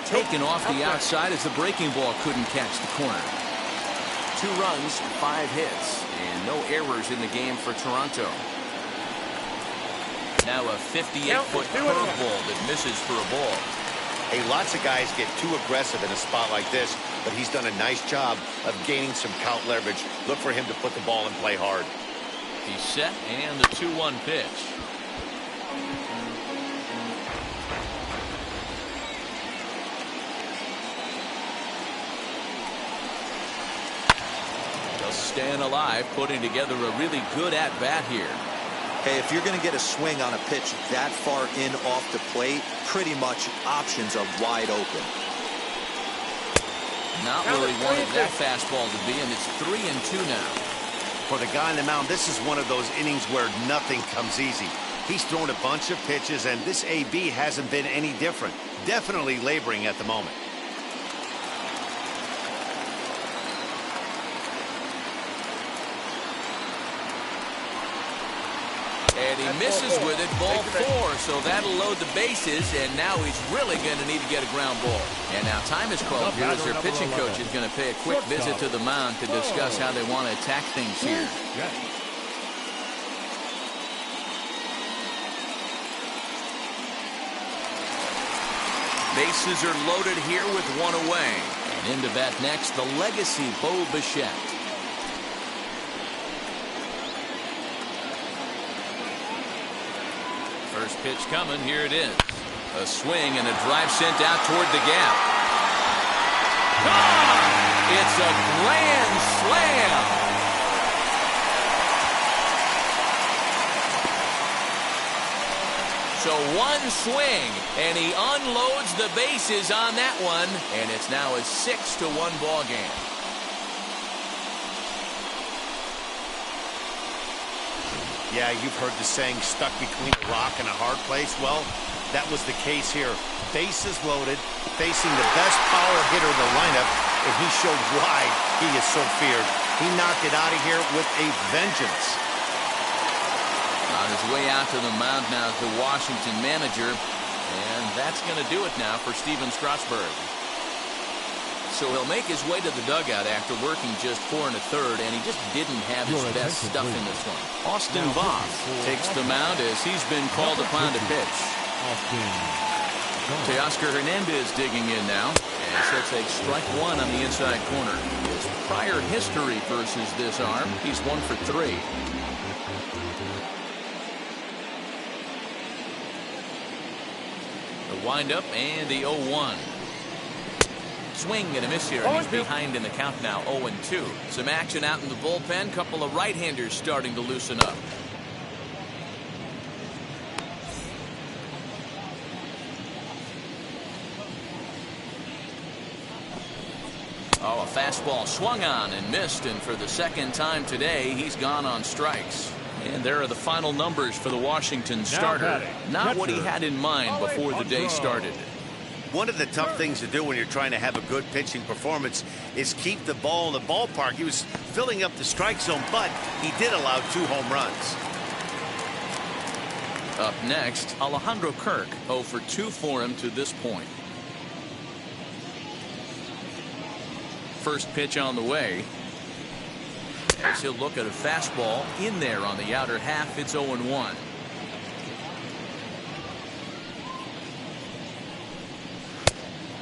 Taken off the outside as the breaking ball couldn't catch the corner. 2 runs, 5 hits, and no errors in the game for Toronto. Now a 58-foot curveball that misses for a ball. Hey, lots of guys get too aggressive in a spot like this, but he's done a nice job of gaining some count leverage. Look for him to put the ball in play hard. He's set, and the 2-1 pitch. Just staying alive, putting together a really good at-bat here. Hey, if you're going to get a swing on a pitch that far in off the plate, pretty much options are wide open. Not where he wanted that fastball to be, and it's 3-2 now. For the guy on the mound, this is one of those innings where nothing comes easy. He's thrown a bunch of pitches, and this AB hasn't been any different. Definitely laboring at the moment. And he misses with it, ball 4, so that'll load the bases, and now he's really going to need to get a ground ball. And now time is called here as their pitching coach is going to pay a quick visit to the mound to discuss how they want to attack things here. Bases are loaded here with 1 away. And into bat next, the legacy Bo Bichette. First pitch coming, here it is. A swing and a drive sent out toward the gap. Gone! It's a grand slam! So one swing, and he unloads the bases on that one, and it's now a 6-1 ball game. Yeah, you've heard the saying, stuck between a rock and a hard place. Well, that was the case here. Bases loaded, facing the best power hitter in the lineup, and he showed why he is so feared. He knocked it out of here with a vengeance. On his way out to the mound now is the Washington manager, and that's going to do it now for Steven Strasburg. So he'll make his way to the dugout after working just 4 1/3, and he just didn't have his best stuff in this one. Austin Voth takes the mound as he's been called upon to pitch. Teoscar Hernandez digging in now, as he'll take strike 1 on the inside corner. His prior history versus this arm, he's 1 for 3. The windup and the 0-1. Swing and a miss here, and he's behind in the count now, 0-2. Some action out in the bullpen. Couple of right-handers starting to loosen up. Oh, a fastball swung on and missed, and for the second time today, he's gone on strikes. And there are the final numbers for the Washington starter. Not what he had in mind before the day started. One of the tough things to do when you're trying to have a good pitching performance is keep the ball in the ballpark. He was filling up the strike zone, but he did allow 2 home runs. Up next, Alejandro Kirk, 0 for 2 for him to this point. First pitch on the way. As he'll look at a fastball in there on the outer half, it's 0-1.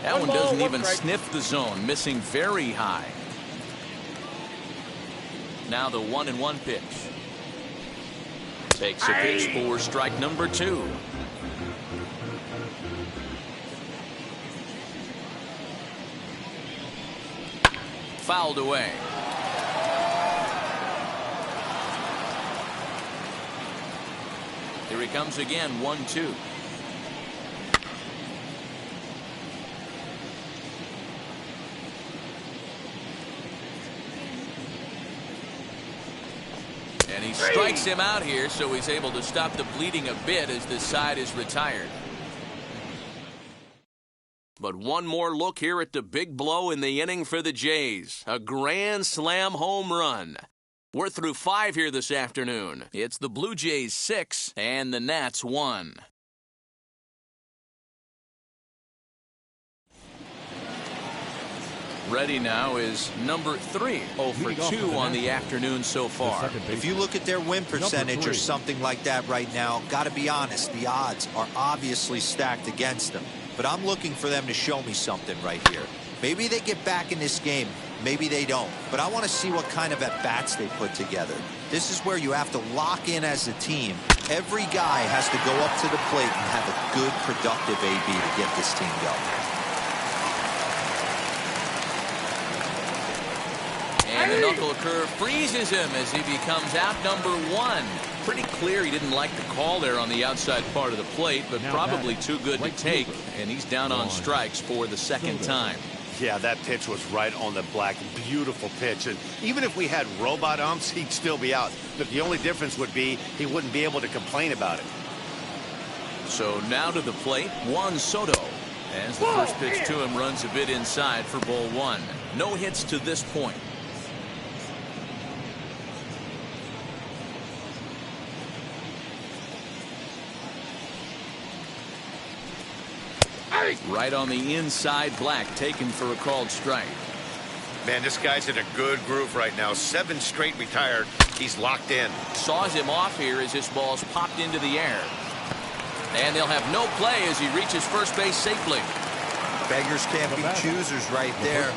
That one doesn't even sniff the zone, missing very high. Now the 1-1 pitch. Takes a pitch for strike number 2. Fouled away. Here he comes again, 1-2. And he strikes him out here, so he's able to stop the bleeding a bit as this side is retired. But one more look here at the big blow in the inning for the Jays. A grand slam home run. We're through 5 here this afternoon. It's the Blue Jays 6 and the Nats 1. Ready now is number 3. 0 for 2 on the afternoon so far. If you look at their win percentage or something like that right now, got to be honest, the odds are obviously stacked against them. But I'm looking for them to show me something right here. Maybe they get back in this game. Maybe they don't. But I want to see what kind of at-bats they put together. This is where you have to lock in as a team. Every guy has to go up to the plate and have a good, productive AB to get this team going. And the knuckle curve freezes him as he becomes out number 1. Pretty clear he didn't like the call there on the outside part of the plate, but probably too good to take, and he's down on strikes for the second time. Yeah, that pitch was right on the black. Beautiful pitch. And even if we had robot umps, he'd still be out. But the only difference would be he wouldn't be able to complain about it. So now to the plate, Juan Soto. As the first pitch to him runs a bit inside for ball 1. No hits to this point. Right on the inside, black, taken for a called strike. Man, this guy's in a good groove right now. 7 straight retired. He's locked in. Saws him off here as this ball's popped into the air. And they'll have no play as he reaches first base safely. Beggars can't be choosers right there.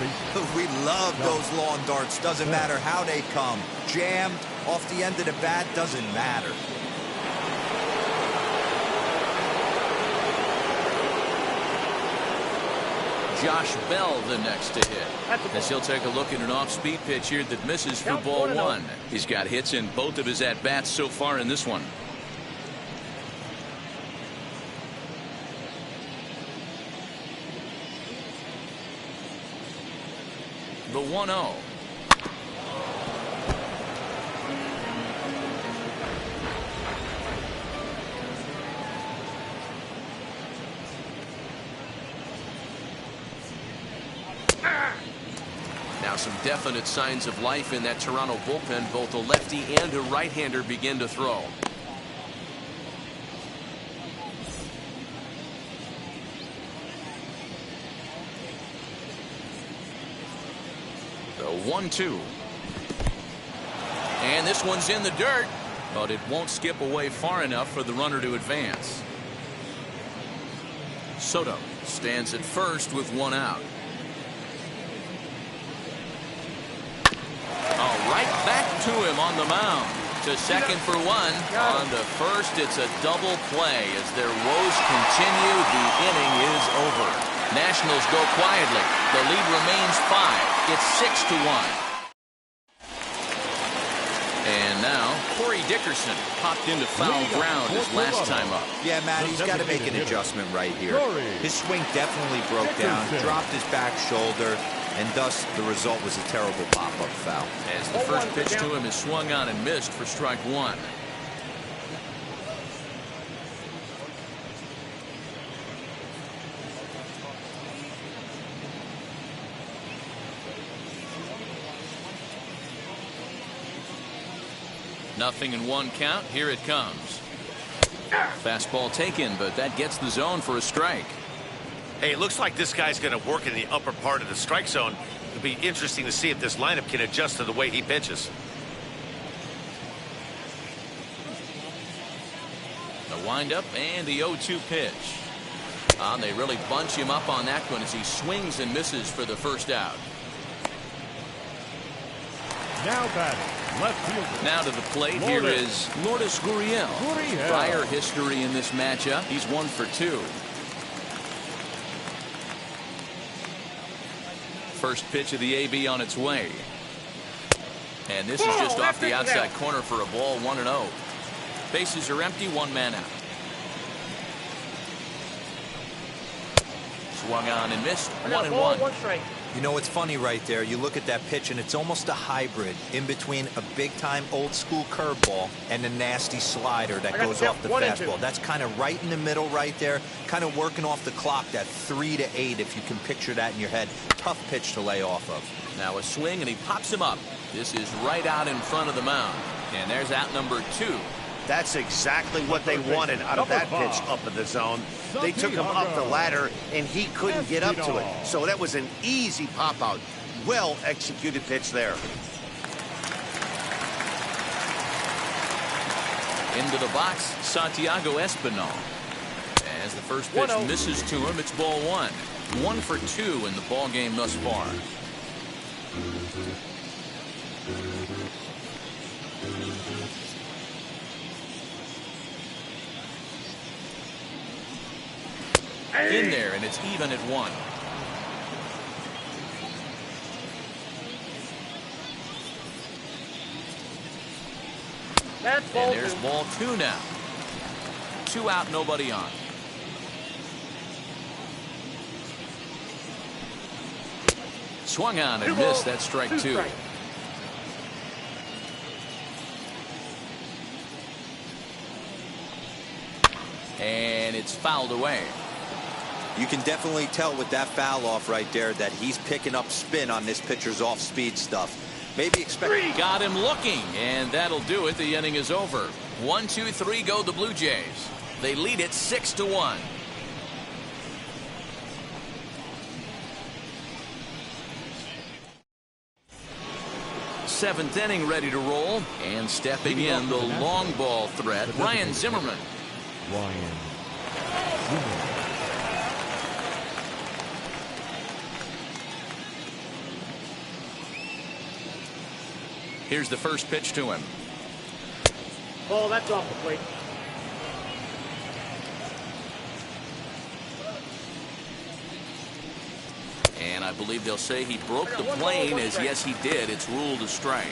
We love those lawn darts. Doesn't matter how they come. Jammed off the end of the bat, doesn't matter. Josh Bell the next to hit. As he'll take a look at an off-speed pitch here that misses for ball 1. He's got hits in both of his at-bats so far in this one. The 1-0. Now some definite signs of life in that Toronto bullpen. Both a lefty and a right-hander begin to throw. The 1-2. And this one's in the dirt, but it won't skip away far enough for the runner to advance. Soto stands at first with 1 out. Right back to him on the mound. To second for 1. On to first, it's a double play as their woes continue. The inning is over. Nationals go quietly. The lead remains 5. It's 6-1. And now Corey Dickerson popped into foul ground his last time up. Yeah, Matt, he's got to make an adjustment right here. His swing definitely broke down, dropped his back shoulder, and thus the result was a terrible pop-up foul. As the first pitch to him is swung on and missed for strike 1. Nothing in 1 count. Here it comes. Fastball taken, but that gets the zone for a strike. Hey, it looks like this guy's going to work in the upper part of the strike zone. It'll be interesting to see if this lineup can adjust to the way he pitches. The windup and the 0-2 pitch. They really bunch him up on that one as he swings and misses for the first out. Now batting, left fielder. Now to the plate, here is Lourdes Gurriel. Prior history in this matchup, he's 1 for 2. First pitch of the AB on its way. And this is just off the outside corner for a ball, 1-0. Bases are empty, 1 man out. Swung on and missed, 1-1. 1 strike. You know, it's funny right there. You look at that pitch, and it's almost a hybrid in between a big-time old-school curveball and a nasty slider that goes off the fastball. That's kind of right in the middle right there, kind of working off the clock, that 3 to 8, if you can picture that in your head. Tough pitch to lay off of. Now a swing, and he pops him up. This is right out in front of the mound. And there's out number 2. That's exactly what they wanted out of that pitch up in the zone. They took him up the ladder, and he couldn't get up to it. So that was an easy pop-out. well-executed pitch there. Into the box, Santiago Espinal. As the first pitch misses to him, it's ball one. 1 for 2 in the ball game thus far. In there, and it's even at 1. That's ball and there's ball 2 now. 2 out, nobody on. Swung on and missed. That strike 2. And it's fouled away. You can definitely tell with that foul off right there that he's picking up spin on this pitcher's off-speed stuff. Maybe expect. Got him looking, and that'll do it. The inning is over. 1, 2, 3 go the Blue Jays. They lead it 6-1. Seventh inning ready to roll, and stepping in the long ball threat, Ryan Zimmerman. Ryan Zimmerman. Here's the first pitch to him. Ball, that's off the plate. And I believe they'll say he broke the plane, as yes he did. It's ruled a strike.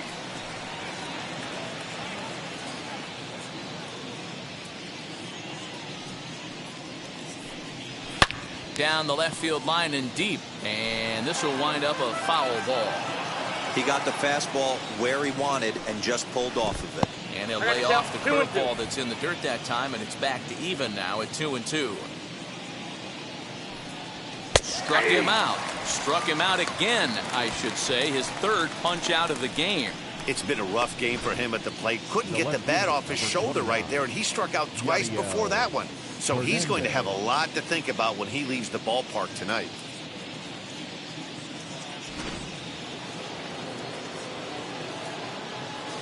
Down the left field line and deep, and this will wind up a foul ball. He got the fastball where he wanted and just pulled off of it. And he'll lay off the curveball that's in the dirt that time, and it's back to even now at 2-2. Struck him out. Struck him out again, I should say. His third punch out of the game. It's been a rough game for him at the plate. Couldn't get the bat off his shoulder right there, and he struck out twice before that one. So he's going to have a lot to think about when he leaves the ballpark tonight.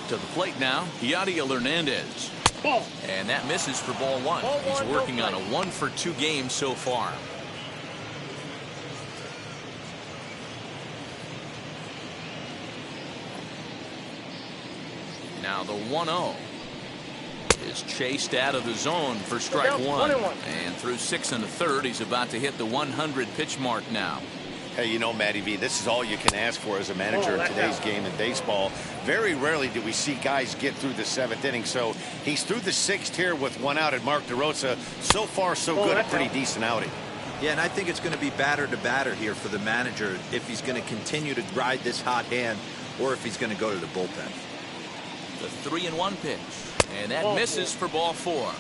To the plate now, Yadiel Hernandez. And that misses for ball 1. He's working on a 1 for 2 game so far. Now the 1-0 is chased out of the zone for strike 1. And through 6 1/3, he's about to hit the 100 pitch mark now. Hey, you know, Matty V, this is all you can ask for as a manager in today's game in baseball. Very rarely do we see guys get through the 7th inning. So he's through the 6th here with 1 out, and Mark DeRosa, so far so good, a pretty decent outing. Yeah, and I think it's going to be batter to batter here for the manager if he's going to continue to ride this hot hand or if he's going to go to the bullpen. The 3-1 pitch, and that misses for ball 4.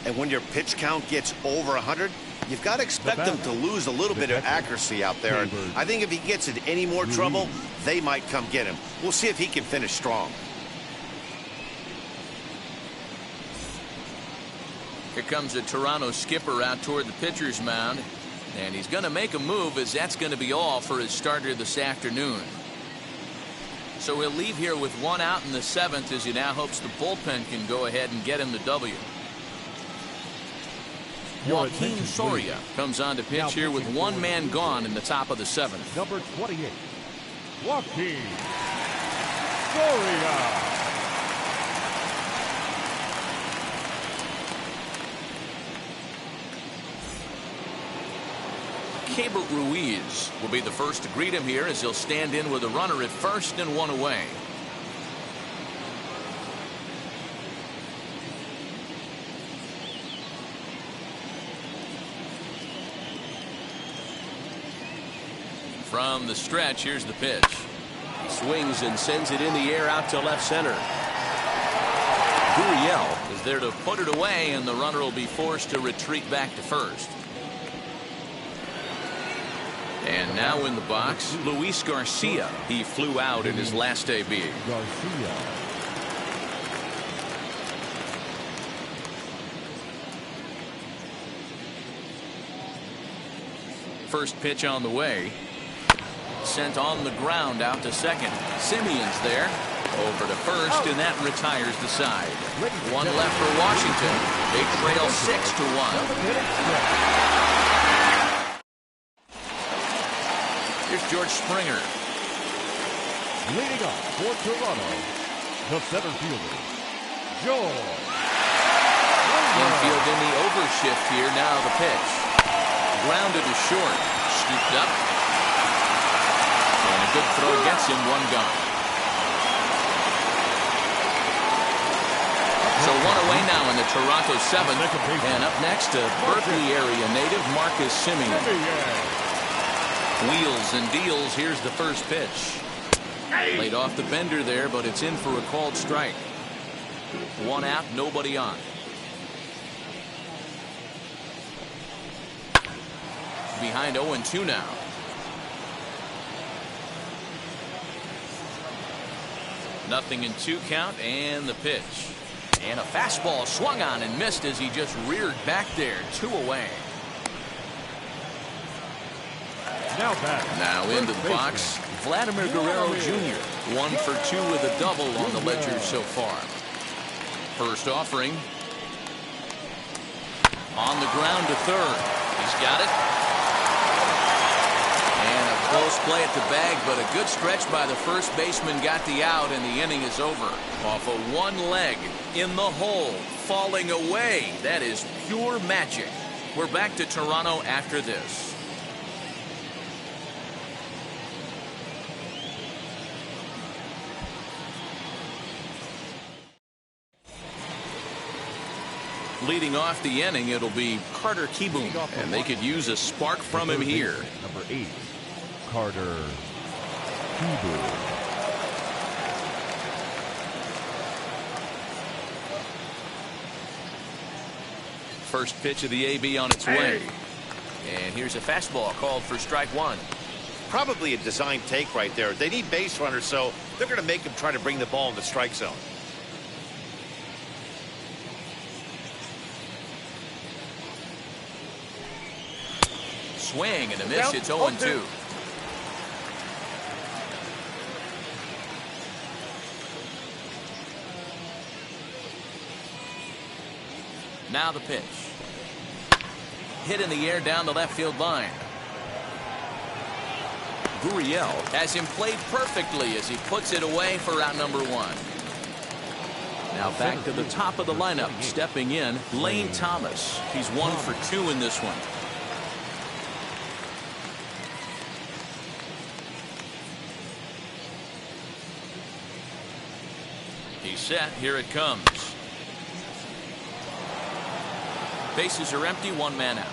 And when your pitch count gets over 100, you've got to expect them to lose a little bit of accuracy out there. And I think if he gets in any more trouble, they might come get him. We'll see if he can finish strong. Here comes the Toronto skipper out toward the pitcher's mound, and he's going to make a move, as that's going to be all for his starter this afternoon. So he'll leave here with 1 out in the 7th, as he now hopes the bullpen can go ahead and get him the W. Joaquin Soria comes on to pitch here with 1 man gone in the top of the 7th. Number 28, Joaquin Soria. Keibert Ruiz will be the first to greet him here, as he'll stand in with a runner at first and 1 away. From the stretch, here's the pitch. He swings and sends it in the air out to left center. Gurriel is there to put it away, and the runner will be forced to retreat back to first. And now in the box, Luis Garcia. He flew out in his last AB. Garcia. First pitch on the way. Sent on the ground out to second. Simeon's there. Over to first, and that retires the side. One left for Washington. They trail 6-1. Here's George Springer. Leading up for Toronto, the center fielder, George. Infield in the overshift here. Now the pitch. Grounded to short. Scooped up. And a good throw gets him. One gone. So one away now in the Toronto 7th. And up next, a Berkeley area native, Marcus Simeon. Wheels and deals. Here's the first pitch. Laid off the bender there, but it's in for a called strike. One out, nobody on. Behind 0-2 now. Nothing in 2 count, and the pitch. And a fastball swung on and missed as he just reared back there. 2 away. Now into the box, Vladimir Guerrero Jr. 1 for 2 with a double on the ledger so far. First offering. On the ground to third. He's got it. And a close play at the bag, but a good stretch by the first baseman got the out, and the inning is over. Off of one leg, in the hole, falling away. That is pure magic. We're back to Toronto after this. Leading off the inning, it'll be Carter Kieboom, and they could use a spark from him here. Number 8, Carter Kieboom. First pitch of the AB on its way. And here's a fastball called for strike 1. Probably a design take right there. They need base runners, so they're going to make him try to bring the ball in the strike zone. Swing and a miss. It's 0-2. Now the pitch. Hit in the air down the left field line. Gurriel has him played perfectly as he puts it away for out number 1. Now back to the top of the lineup. Stepping in, Lane Thomas. He's 1 for 2 in this one. He's set. Here it comes. Bases are empty. 1 man out.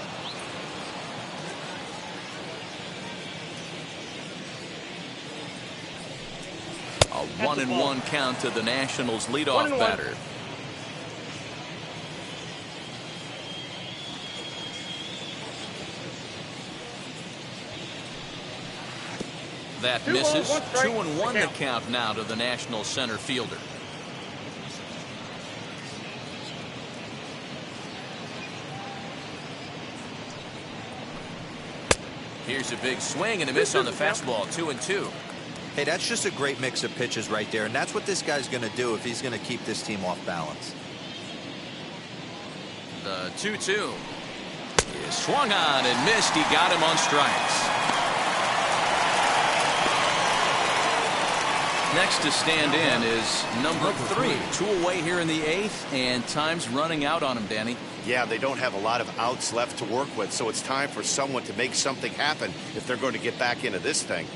A 1-1 count to the Nationals leadoff batter. That misses. 2-1 the count now to the Nationals center fielder. Here's a big swing and a miss on the fastball. 2-2. Hey, that's just a great mix of pitches right there, and that's what this guy's going to do if he's going to keep this team off balance. The 2-2 is swung on and missed. He got him on strikes. Next to stand in is number 3. 2 away here in the 8th, and time's running out on him, Danny. Yeah, they don't have a lot of outs left to work with, so it's time for someone to make something happen if they're going to get back into this thing.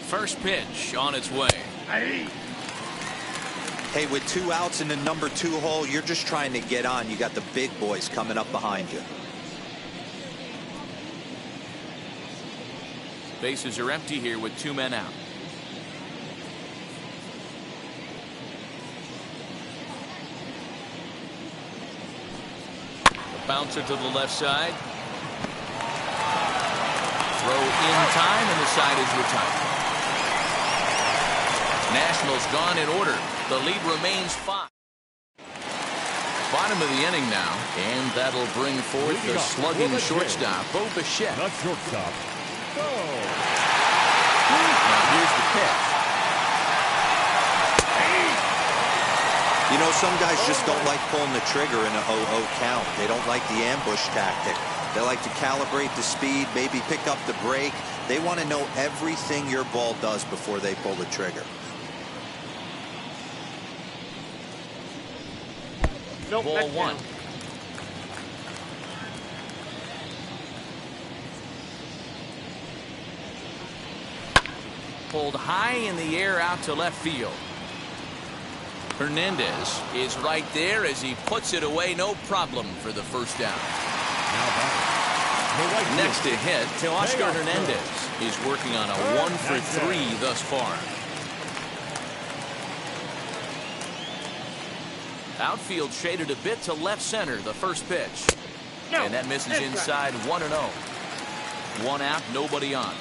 First pitch on its way. Hey, with 2 outs in the number 2 hole, you're just trying to get on. You got the big boys coming up behind you. Bases are empty here with 2 men out. The bouncer to the left side. Throw in time, and the side is retired. Nationals gone in order. The lead remains 5. Bottom of the inning now, and that'll bring forth the slugging shortstop, Bo Bichette. Not shortstop. Go. Now here's the pitch. You know, some guys just don't like pulling the trigger in a 0-0 count. They don't like the ambush tactic. They like to calibrate the speed, maybe pick up the break. They want to know everything your ball does before they pull the trigger. Nope, Ball 1. Pulled high in the air out to left field. Hernandez is right there as he puts it away. No problem for the first down. Next to hit to Oscar Hernandez. He's working on a 1-for-3 thus far. Outfield shaded a bit to left center, the first pitch. And that misses inside 1-0. 1 out, nobody on.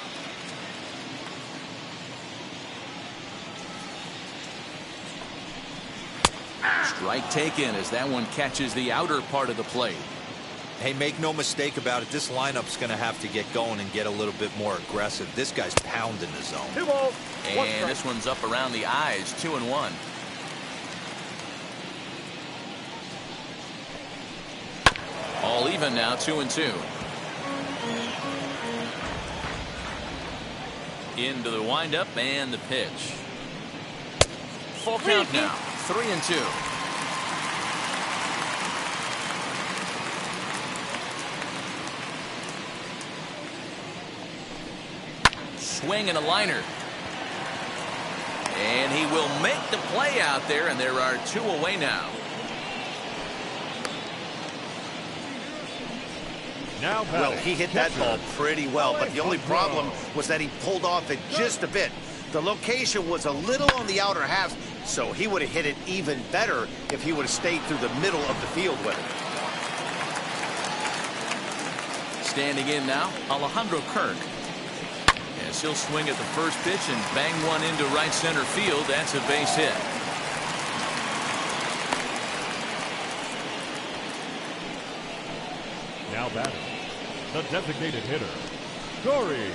Strike taken as that one catches the outer part of the plate. Hey, make no mistake about it. This lineup's going to have to get going and get a little bit more aggressive. This guy's pounding the zone. 2 balls. And this one's up around the eyes, 2-1. All even now, 2-2. Into the windup and the pitch. Full count now, 3-2. Swing and a liner. And he will make the play out there, and there are 2 away now. Well, he hit that ball pretty well, but the only problem was that he pulled off it just a bit. The location was a little on the outer half, so he would have hit it even better if he would have stayed through the middle of the field with it. Standing in now, Alejandro Kirk. As he'll swing at the first pitch and bang one into right center field. That's a base hit. Now batting, the designated hitter, Corey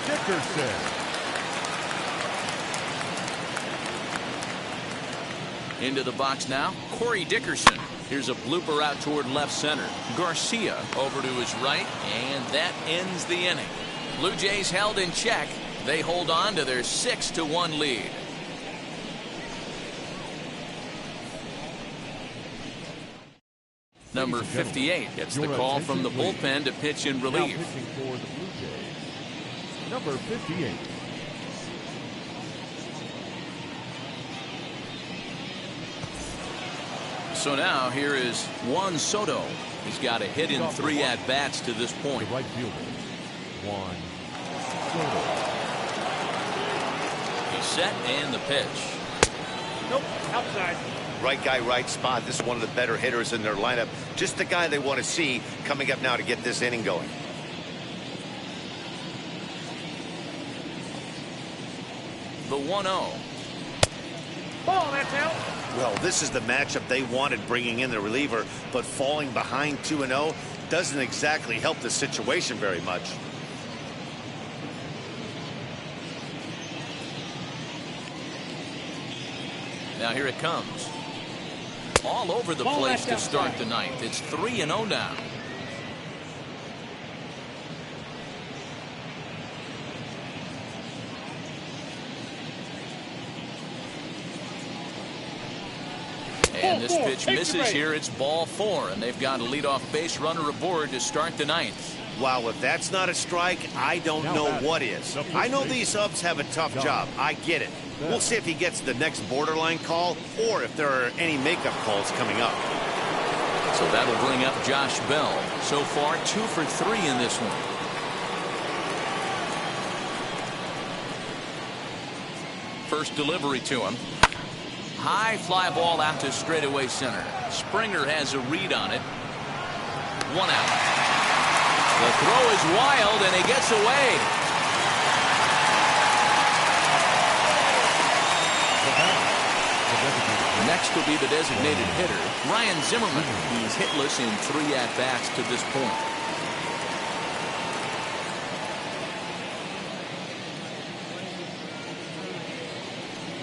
Dickerson. Into the box now, Corey Dickerson. Here's a blooper out toward left center. Garcia over to his right, and that ends the inning. Blue Jays held in check. They hold on to their 6-1 lead. Number 58 gets the call from the bullpen to pitch in relief. Now pitching for the Blue Jays, number 58. So now here is Juan Soto. He's got a hit in 3 at-bats to this point. The right fielder, Juan Soto. He's set and the pitch. Nope, outside. Right guy, right spot. This is one of the better hitters in their lineup. Just the guy they want to see coming up now to get this inning going. The 1-0. Ball, that's out. Well, this is the matchup they wanted, bringing in the reliever, but falling behind 2-0 doesn't exactly help the situation very much. Now here it comes. All over the place to start the ninth. It's 3-0 now. And this pitch misses here. It's ball 4, and they've got a leadoff base runner aboard to start the ninth. Wow, if that's not a strike, I don't know what is. I know these subs have a tough job. I get it. We'll see if he gets the next borderline call or if there are any makeup calls coming up. So that'll bring up Josh Bell. So far, 2 for 3 in this one. First delivery to him. High fly ball out to straightaway center. Springer has a read on it. 1 out. The throw is wild, and he gets away. Next will be the designated hitter, Ryan Zimmerman. He's hitless in 3 at-bats to this point.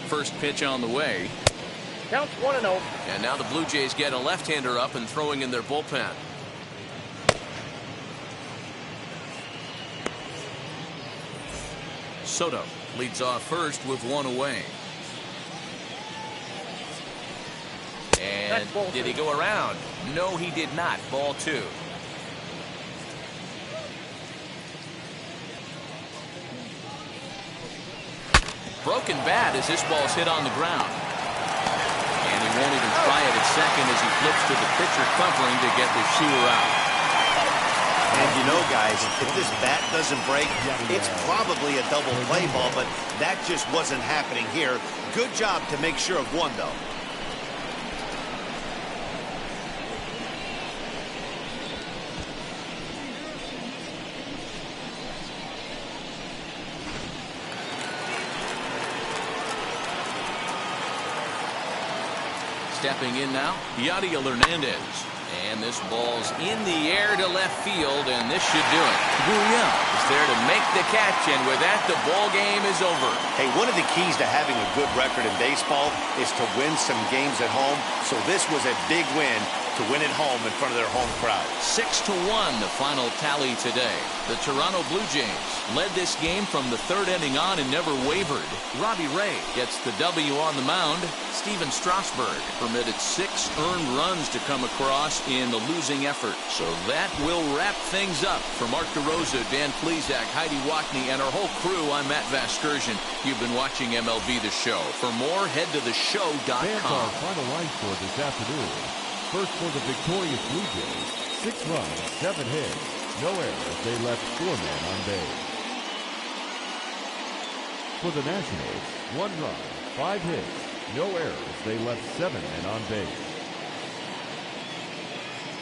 First pitch on the way. Counts 1-0. And now the Blue Jays get a left-hander up and throwing in their bullpen. Soto leads off first with 1 away. And did he go around? No, he did not. Ball 2. Broken bat as this ball's hit on the ground. And he won't even try it at second as he flips to the pitcher covering to get the shooter out. And you know, guys, if this bat doesn't break, it's probably a double play ball, but that just wasn't happening here. Good job to make sure of one, though. Stepping in now, Yadier Hernandez. And this ball's in the air to left field, and this should do it. Gurriel is there to make the catch, and with that, the ball game is over. Hey, one of the keys to having a good record in baseball is to win some games at home. So this was a big win to win at home in front of their home crowd. 6-1, the final tally today. The Toronto Blue Jays led this game from the 3rd inning on and never wavered. Robbie Ray gets the W on the mound. Steven Strasburg permitted 6 earned runs to come across in the losing effort. So that will wrap things up. For Mark DeRosa, Dan Plesac, Heidi Watney, and our whole crew, I'm Matt Vasgersian. You've been watching MLB The Show. For more, head to theshow.com. Fans our final line score this afternoon. First for the victorious Blue Jays, 6 runs, 7 hits, no errors. They left 4 men on base. For the Nationals, 1 run, 5 hits, no errors. They left 7 men on base.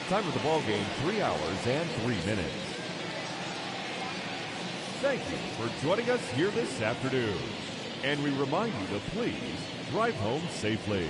Time of the ball game, 3 hours and 3 minutes. Thank you for joining us here this afternoon. And we remind you to please drive home safely.